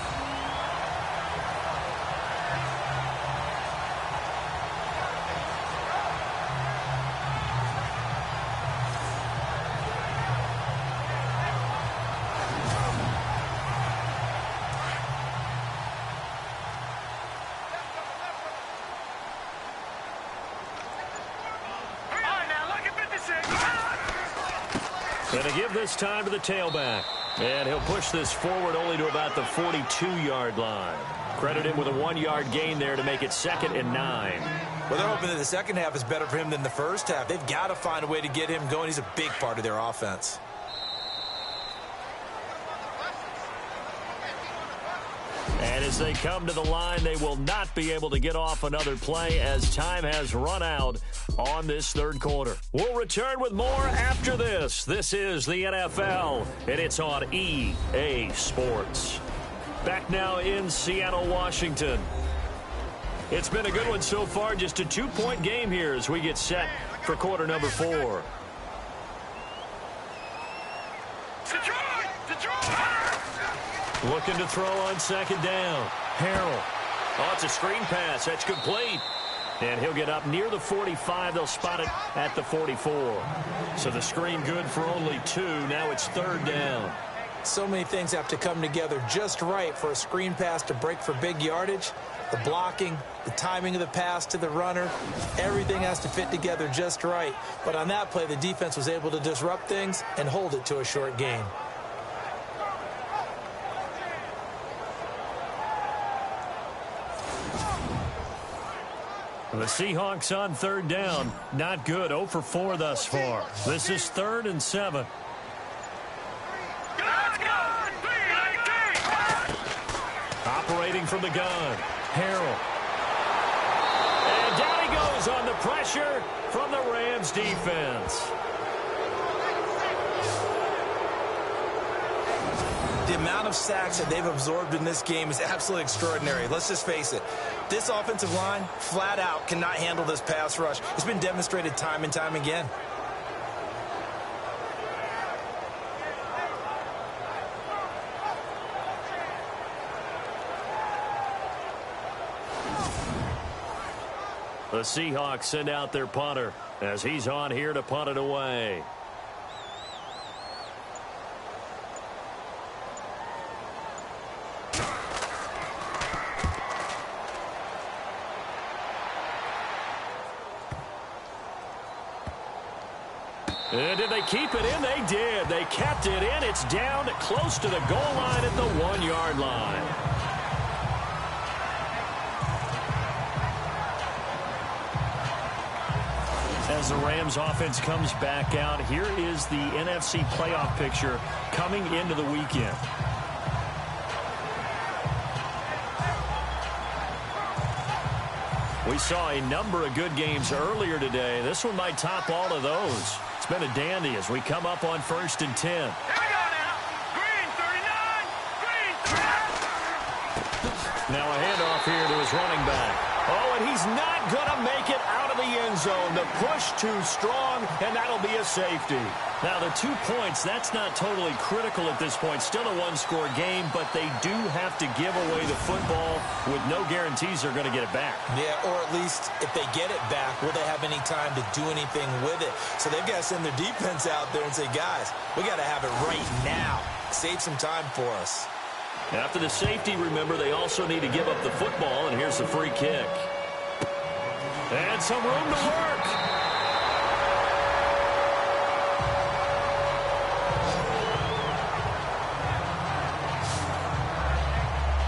Going to give this time to the tailback. And he'll push this forward only to about the 42-yard line. Credit him with a 1-yard gain there to make it 2nd and 9. Well, they're hoping that the second half is better for him than the first half. They've got to find a way to get him going. He's a big part of their offense. And as they come to the line, they will not be able to get off another play as time has run out on this 3rd quarter. We'll return with more after this. This is the NFL, and it's on EA Sports. Back now in Seattle, Washington. It's been a good one so far. Just a 2-point game here as we get set for quarter number 4. Looking to throw on 2nd down. Harold. Oh, it's a screen pass. That's complete. And he'll get up near the 45. They'll spot it at the 44. So the screen good for only 2. Now it's 3rd down. So many things have to come together just right for a screen pass to break for big yardage. The blocking, the timing of the pass to the runner, everything has to fit together just right. But on that play, the defense was able to disrupt things and hold it to a short gain. The Seahawks on 3rd down. Not good. 0 for 4 thus far. This is 3rd and 7. Let's go! Operating from the gun. Harold. And down he goes on the pressure from the Rams defense. The amount of sacks that they've absorbed in this game is absolutely extraordinary. Let's just face it. This offensive line, flat out, cannot handle this pass rush. It's been demonstrated time and time again. The Seahawks send out their punter as he's on here to punt it away. And did they keep it in? They did. They kept it in. It's down close to the goal line at the 1-yard line. As the Rams offense comes back out, here is the NFC playoff picture coming into the weekend. We saw a number of good games earlier today. This one might top all of those. It's been a dandy as we come up on 1st and 10. Here we go now. Green 39. Green 39. Now a handoff here to his running back. Oh, and he's not going to make it out of the end zone. The push too strong, and that'll be a safety. Now, the 2 points, that's not totally critical at this point. Still a one-score game, but they do have to give away the football with no guarantees they're going to get it back. Yeah, or at least if they get it back, will they have any time to do anything with it? So they've got to send their defense out there and say, guys, we got to have it right now. Save some time for us. After the safety, remember, they also need to give up the football, and here's the free kick. And some room to work.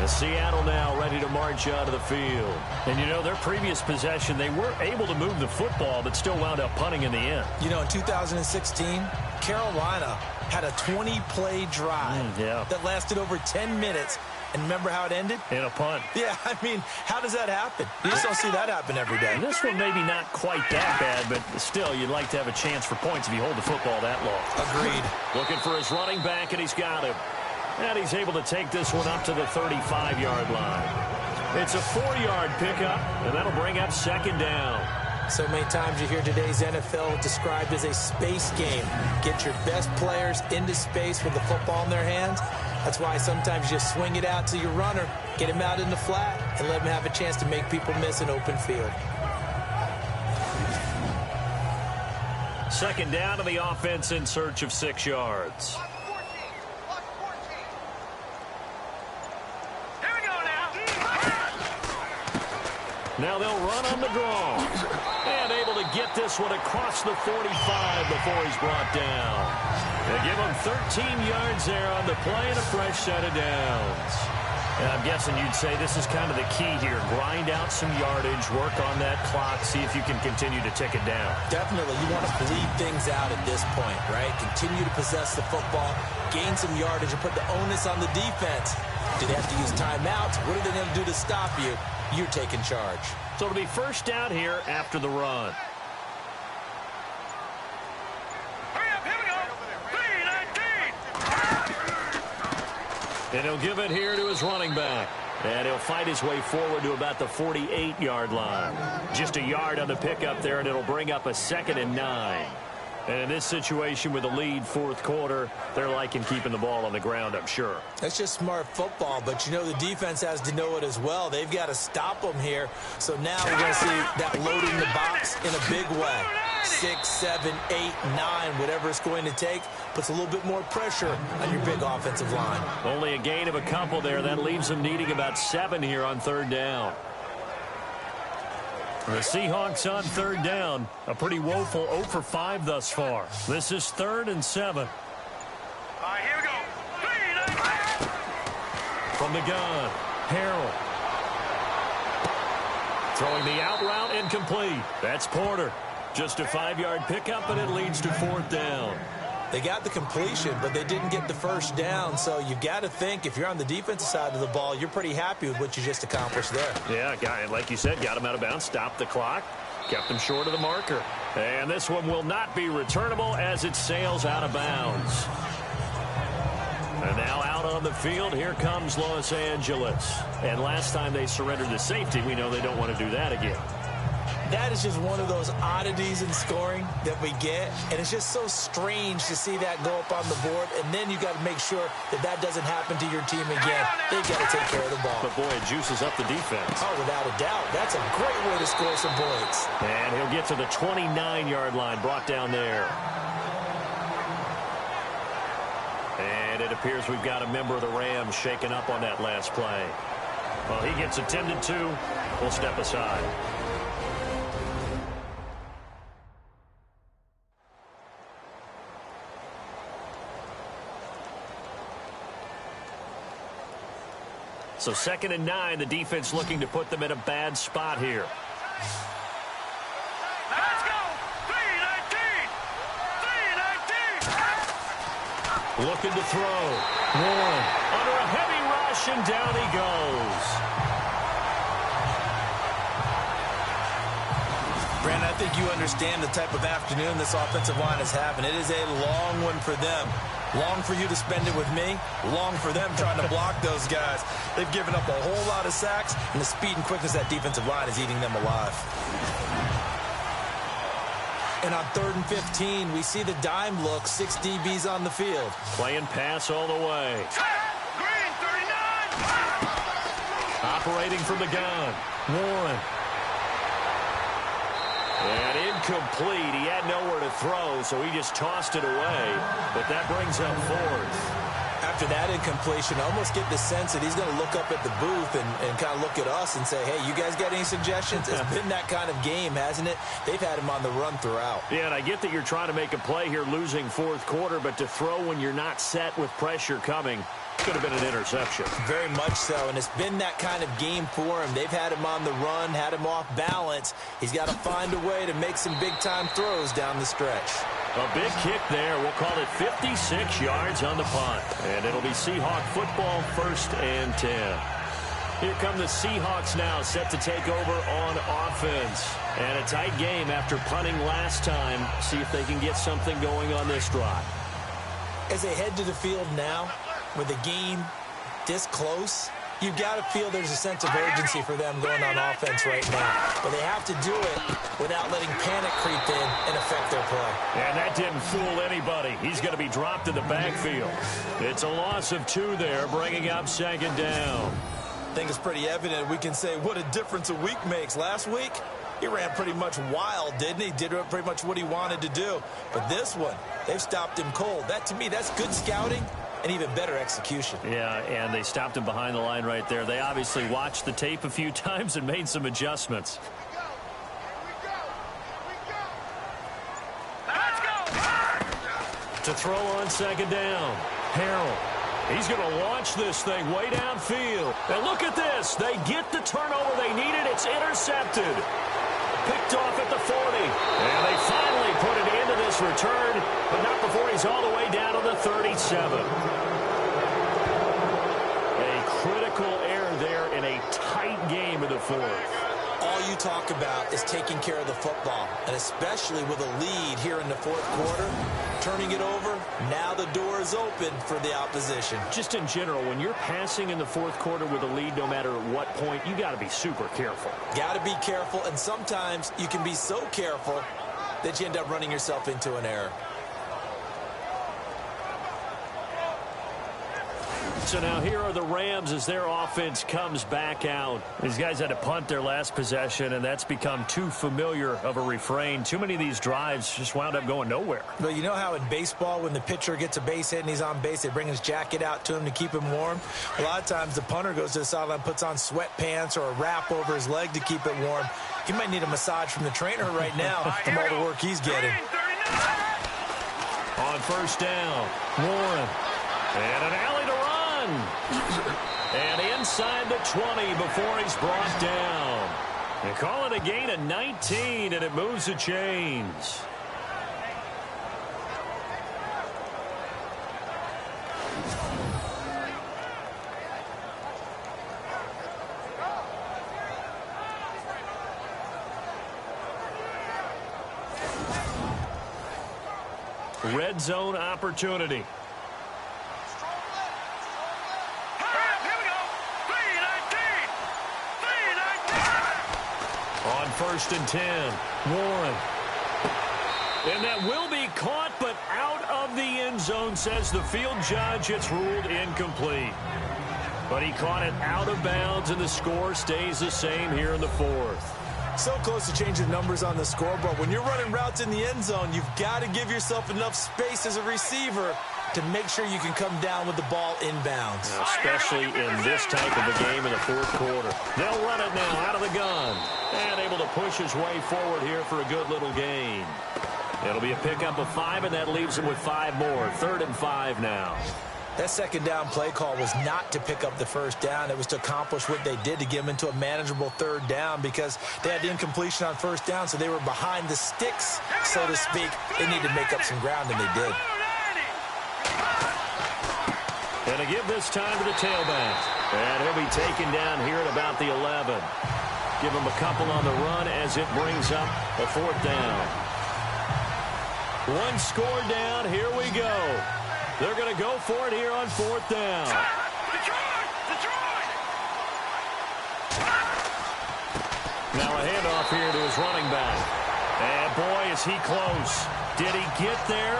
The Seattle now ready to march out of the field. And, you know, their previous possession, they were able to move the football, but still wound up punting in the end. You know, in 2016, Carolina had a 20-play drive that lasted over 10 minutes. And remember how it ended? In a punt. Yeah, I mean, how does that happen? You just don't see that happen every day. And this one maybe not quite that bad, but still, you'd like to have a chance for points if you hold the football that long. Agreed. Looking for his running back, and he's got him. And he's able to take this one up to the 35-yard line. It's a 4-yard pickup, and that'll bring up 2nd down. So many times you hear today's NFL described as a space game. Get your best players into space with the football in their hands. That's why sometimes you just swing it out to your runner, get him out in the flat, and let him have a chance to make people miss an open field. 2nd down to the offense in search of 6 yards. Here we go now. Now they'll run on the draw. And able to get this one across the 45 before he's brought down. They give him 13 yards there on the play and a fresh set of downs. And I'm guessing you'd say this is kind of the key here. Grind out some yardage, work on that clock, see if you can continue to tick it down. Definitely. You want to bleed things out at this point, right? Continue to possess the football, gain some yardage, and put the onus on the defense. Do they have to use timeouts? What are they going to do to stop you? You're taking charge. So it'll be 1st down here after the run. And he'll give it here to his running back. And he'll fight his way forward to about the 48-yard line. Just a yard on the pickup there, and it'll bring up a 2nd and 9. And in this situation with the lead 4th quarter, they're liking keeping the ball on the ground, I'm sure. That's just smart football, but you know the defense has to know it as well. They've got to stop them here. So now we're going to see that loading the box in a big way. 6, 7, 8, 9, whatever it's going to take, puts a little bit more pressure on your big offensive line. Only a gain of a couple there. That leaves them needing about 7 here on 3rd down. The Seahawks on 3rd down. A pretty woeful 0 for 5 thus far. This is 3rd and 7. All right, here we go. 3, 9, From the gun, Harrell. Throwing the out route incomplete. That's Porter. Just a 5-yard pickup, and it leads to 4th down. They got the completion, but they didn't get the 1st down. So you've got to think, if you're on the defensive side of the ball, you're pretty happy with what you just accomplished there. Yeah, guy, like you said, got him out of bounds, stopped the clock, kept him short of the marker. And this one will not be returnable as it sails out of bounds. And now out on the field, here comes Los Angeles. And last time they surrendered the safety, we know they don't want to do that again. That is just one of those oddities in scoring that we get, and it's just so strange to see that go up on the board, and then you got to make sure that that doesn't happen to your team again. They've got to take care of the ball. But, boy, it juices up the defense. Oh, without a doubt. That's a great way to score some points. And he'll get to the 29-yard line, brought down there. And it appears we've got a member of the Rams shaken up on that last play. Well, he gets attended to. We'll step aside. So 2nd and 9, the defense looking to put them in a bad spot here. let's go. 3, 19. Looking to throw. Warren under a heavy rush, and down he goes. think you understand the type of afternoon this offensive line is having. It is a long one for them. Long for you to spend it with me. Long for them trying to block those guys. They've given up a whole lot of sacks, and the speed and quickness of that defensive line is eating them alive. And on 3rd and 15, we see the dime look, 6 DBs on the field. Playing pass all the way. Green, 39. Operating from the gun. Warren. And incomplete. He had nowhere to throw, so he just tossed it away. But that brings up 4th. After that incompletion, I almost get the sense that he's going to look up at the booth and kind of look at us and say, hey, you guys got any suggestions? It's been that kind of game, hasn't it? They've had him on the run throughout. Yeah, and I get that you're trying to make a play here losing 4th quarter, but to throw when you're not set with pressure coming could have been an interception. Very much so, and it's been that kind of game for him. They've had him on the run, had him off balance. He's got to find a way to make some big-time throws down the stretch. A big kick there. We'll call it 56 yards on the punt. And it'll be Seahawk football, 1st and 10. Here come the Seahawks now, set to take over on offense. And a tight game after punting last time. See if they can get something going on this drive. As they head to the field now, with the game this close, you've got to feel there's a sense of urgency for them going on offense right now. But they have to do it without letting panic creep in and affect their play. And that didn't fool anybody. He's going to be dropped in the backfield. It's a loss of 2 there, bringing up 2nd down. I think it's pretty evident. We can say what a difference a week makes. Last week, he ran pretty much wild, didn't he? Did pretty much what he wanted to do. But this one, they've stopped him cold. That, to me, that's good scouting and even better execution. Yeah, and they stopped him behind the line right there. They obviously watched the tape a few times and made some adjustments. Let's go. To throw on 2nd down. Harrell. He's going to launch this thing way downfield. And look at this. They get the turnover they needed. It's intercepted. Picked off at the 40. And they finally put it into this return, but not before he's all the way down to the 37. A critical error there in a tight game in the 4th. All you talk about is taking care of the football, and especially with a lead here in the 4th quarter, turning it over, now the door is open for the opposition. Just in general, when you're passing in the 4th quarter with a lead, no matter what point, you got to be super careful. Got to be careful, and sometimes you can be so careful that you end up running yourself into an error. So now here are the Rams as their offense comes back out. These guys had to punt their last possession, and that's become too familiar of a refrain. Too many of these drives just wound up going nowhere. But you know how in baseball, when the pitcher gets a base hit and he's on base, they bring his jacket out to him to keep him warm? A lot of times the punter goes to the sideline, puts on sweatpants or a wrap over his leg to keep it warm. He might need a massage from the trainer right now from all the work he's getting. On 1st down, Warren. And an alley to run. And inside the 20 before he's brought down. They call it a gain of 19, and it moves the chains. Red zone opportunity. On 1st and 10, Warren. And that will be caught, but out of the end zone, says the field judge. It's ruled incomplete. But he caught it out of bounds, and the score stays the same here in the 4th. So close to changing numbers on the scoreboard. When you're running routes in the end zone, you've got to give yourself enough space as a receiver to make sure you can come down with the ball inbounds. Especially in this type of a game in the 4th quarter. They'll run it now out of the gun. And able to push his way forward here for a good little gain. It'll be a pickup of 5, and that leaves him with 5 more. 3rd and 5 now. That 2nd down play call was not to pick up the 1st down. It was to accomplish what they did, to get them into a manageable 3rd down, because they had the incompletion on 1st down, so they were behind the sticks, so to speak. They needed to make up some ground, and they did. And to give this time to the tailback. And he'll be taken down here at about the 11. Give them a couple on the run as it brings up a 4th down. One score down. Here we go. They're going to go for it here on 4th down. Now a handoff here to his running back. And boy, is he close. Did he get there?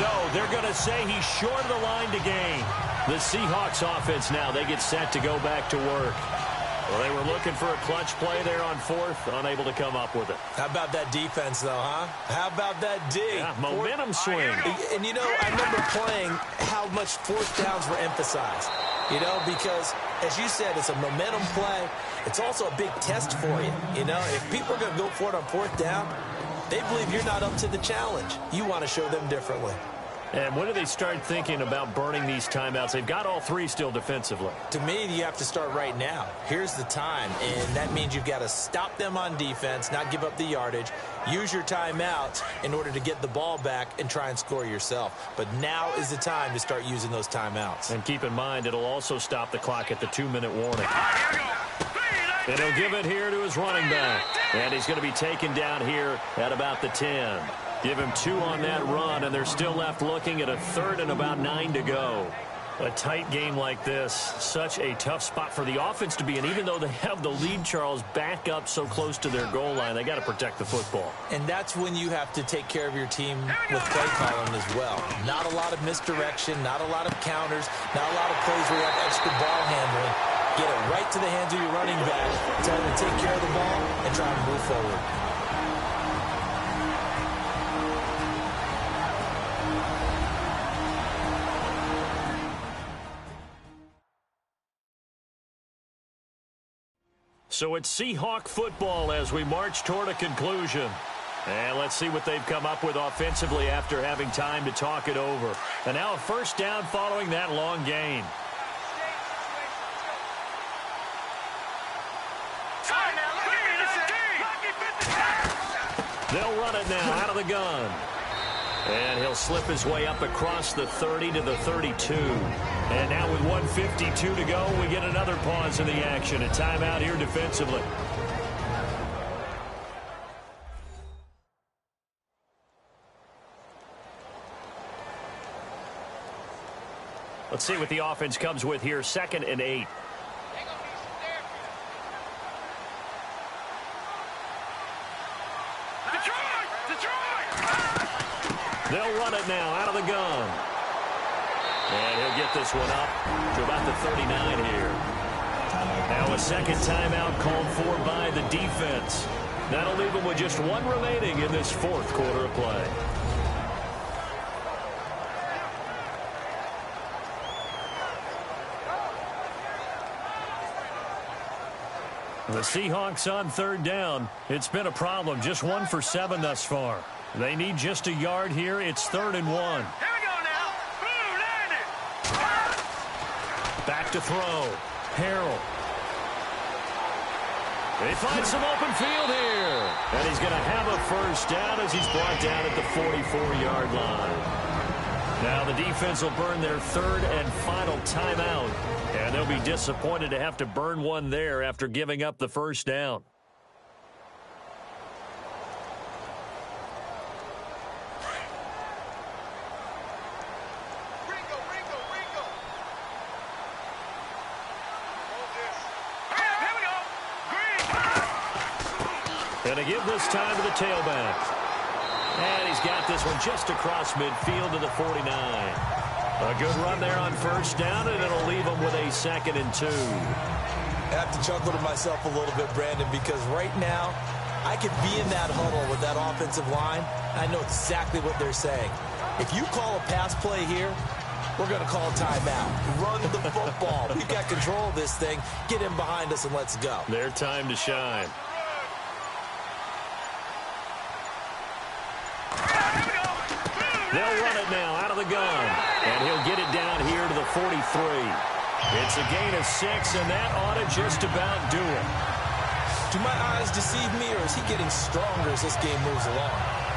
No, they're going to say he's short of the line to gain. The Seahawks offense now, they get set to go back to work. Well, they were looking for a clutch play there on 4th, unable to come up with it. How about that defense, though, huh? How about that D? Yeah, momentum swing. And, you know, I remember playing how much 4th downs were emphasized. You know, because, as you said, it's a momentum play. It's also a big test for you. You know, if people are going to go for it on 4th down, they believe you're not up to the challenge. You want to show them differently. And when do they start thinking about burning these timeouts? They've got all 3 still defensively. To me, you have to start right now. Here's the time, and that means you've got to stop them on defense, not give up the yardage, use your timeouts in order to get the ball back and try and score yourself. But now is the time to start using those timeouts. And keep in mind, it'll also stop the clock at the 2-minute warning. And he'll give it here to his running back. And he's going to be taken down here at about the 10. Give him 2 on that run, and they're still left looking at a 3rd and about 9 to go. A tight game like this, such a tough spot for the offense to be in. Even though they have the lead, Charles, back up so close to their goal line, they got to protect the football. And that's when you have to take care of your team with play calling as well. Not a lot of misdirection, not a lot of counters, not a lot of plays where you have extra ball handling. Get it right to the hands of your running back, tell him to take care of the ball, and try to move forward. So it's Seahawk football as we march toward a conclusion. And let's see what they've come up with offensively after having time to talk it over. And now a 1st down following that long gain. They'll run it now out of the gun. And he'll slip his way up across the 30 to the 32. And now with 1:52 to go, we get another pause in the action. A timeout here defensively. Let's see what the offense comes with here. 2nd and 8. They'll run it now out of the gun. And he'll get this one up to about the 39 here. Now a 2nd timeout called for by the defense. That'll leave them with just 1 remaining in this 4th quarter of play. The Seahawks on 3rd down. It's been a problem. Just 1 for 7 thus far. They need just a yard here. It's 3rd and 1. Here we go now. Blue landed. Back to throw. Harrell. They find some open field here. And he's going to have a 1st down as he's brought down at the 44-yard line. Now the defense will burn their 3rd and final timeout. And they'll be disappointed to have to burn one there after giving up the 1st down. And to give this time to the tailback. And he's got this one just across midfield to the 49. A good run there on 1st down, and it'll leave him with a 2nd and 2. I have to chuckle to myself a little bit, Brandon, because right now I could be in that huddle with that offensive line. I know exactly what they're saying. If you call a pass play here, we're going to call a timeout. Run the football. We've got control of this thing. Get in behind us and let's go. Their time to shine. They'll run it now out of the gun. And he'll get it down here to the 43. It's a gain of 6, and that ought to just about do it. Do my eyes deceive me, or is he getting stronger as this game moves along?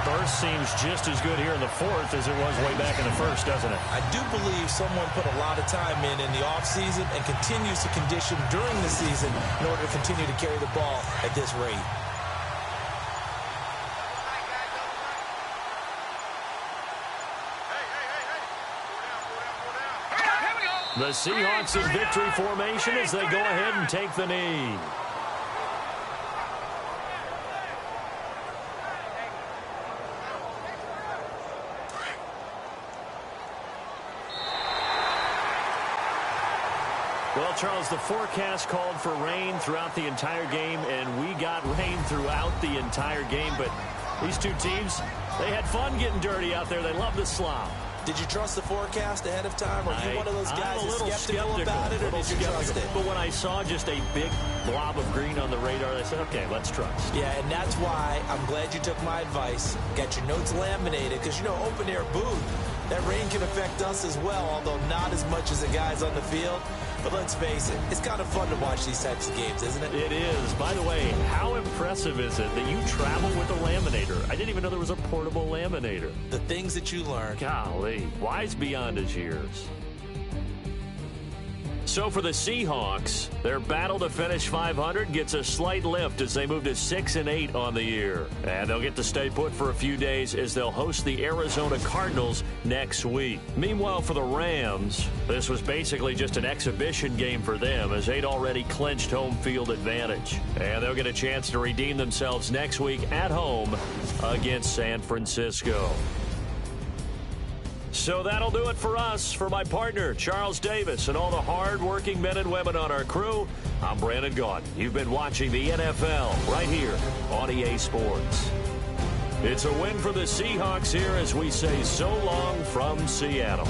burst seems just as good here in the fourth as it was way back in the first, doesn't it? I do believe someone put a lot of time in the offseason and continues to condition during the season in order to continue to carry the ball at this rate. The Seahawks in victory formation as they go ahead and take the knee. Well, Charles, the forecast called for rain throughout the entire game, and we got rain throughout the entire game. But these two teams, they had fun getting dirty out there. They love the slop. Did you trust the forecast ahead of time? Or are you one of those guys that's skeptical about it, or did you trust it? But when I saw just a big blob of green on the radar, I said, okay, let's trust. Yeah, and that's why I'm glad you took my advice. Got your notes laminated, because, you know, open-air booth, that rain can affect us as well, although not as much as the guys on the field. But let's face it, it's kind of fun to watch these types of games, isn't it? It is. By the way, how impressive is it that you travel with a laminator? I didn't even know there was a portable laminator. The things that you learn. Golly, wise beyond his years. So for the Seahawks, their battle to finish 500 gets a slight lift as they move to 6-8 on the year. And they'll get to stay put for a few days as they'll host the Arizona Cardinals next week. Meanwhile, for the Rams, this was basically just an exhibition game for them as they'd already clinched home field advantage. And they'll get a chance to redeem themselves next week at home against San Francisco. So that'll do it for us. For my partner, Charles Davis, and all the hard-working men and women on our crew, I'm Brandon Gaudin. You've been watching the NFL right here on EA Sports. It's a win for the Seahawks here as we say so long from Seattle.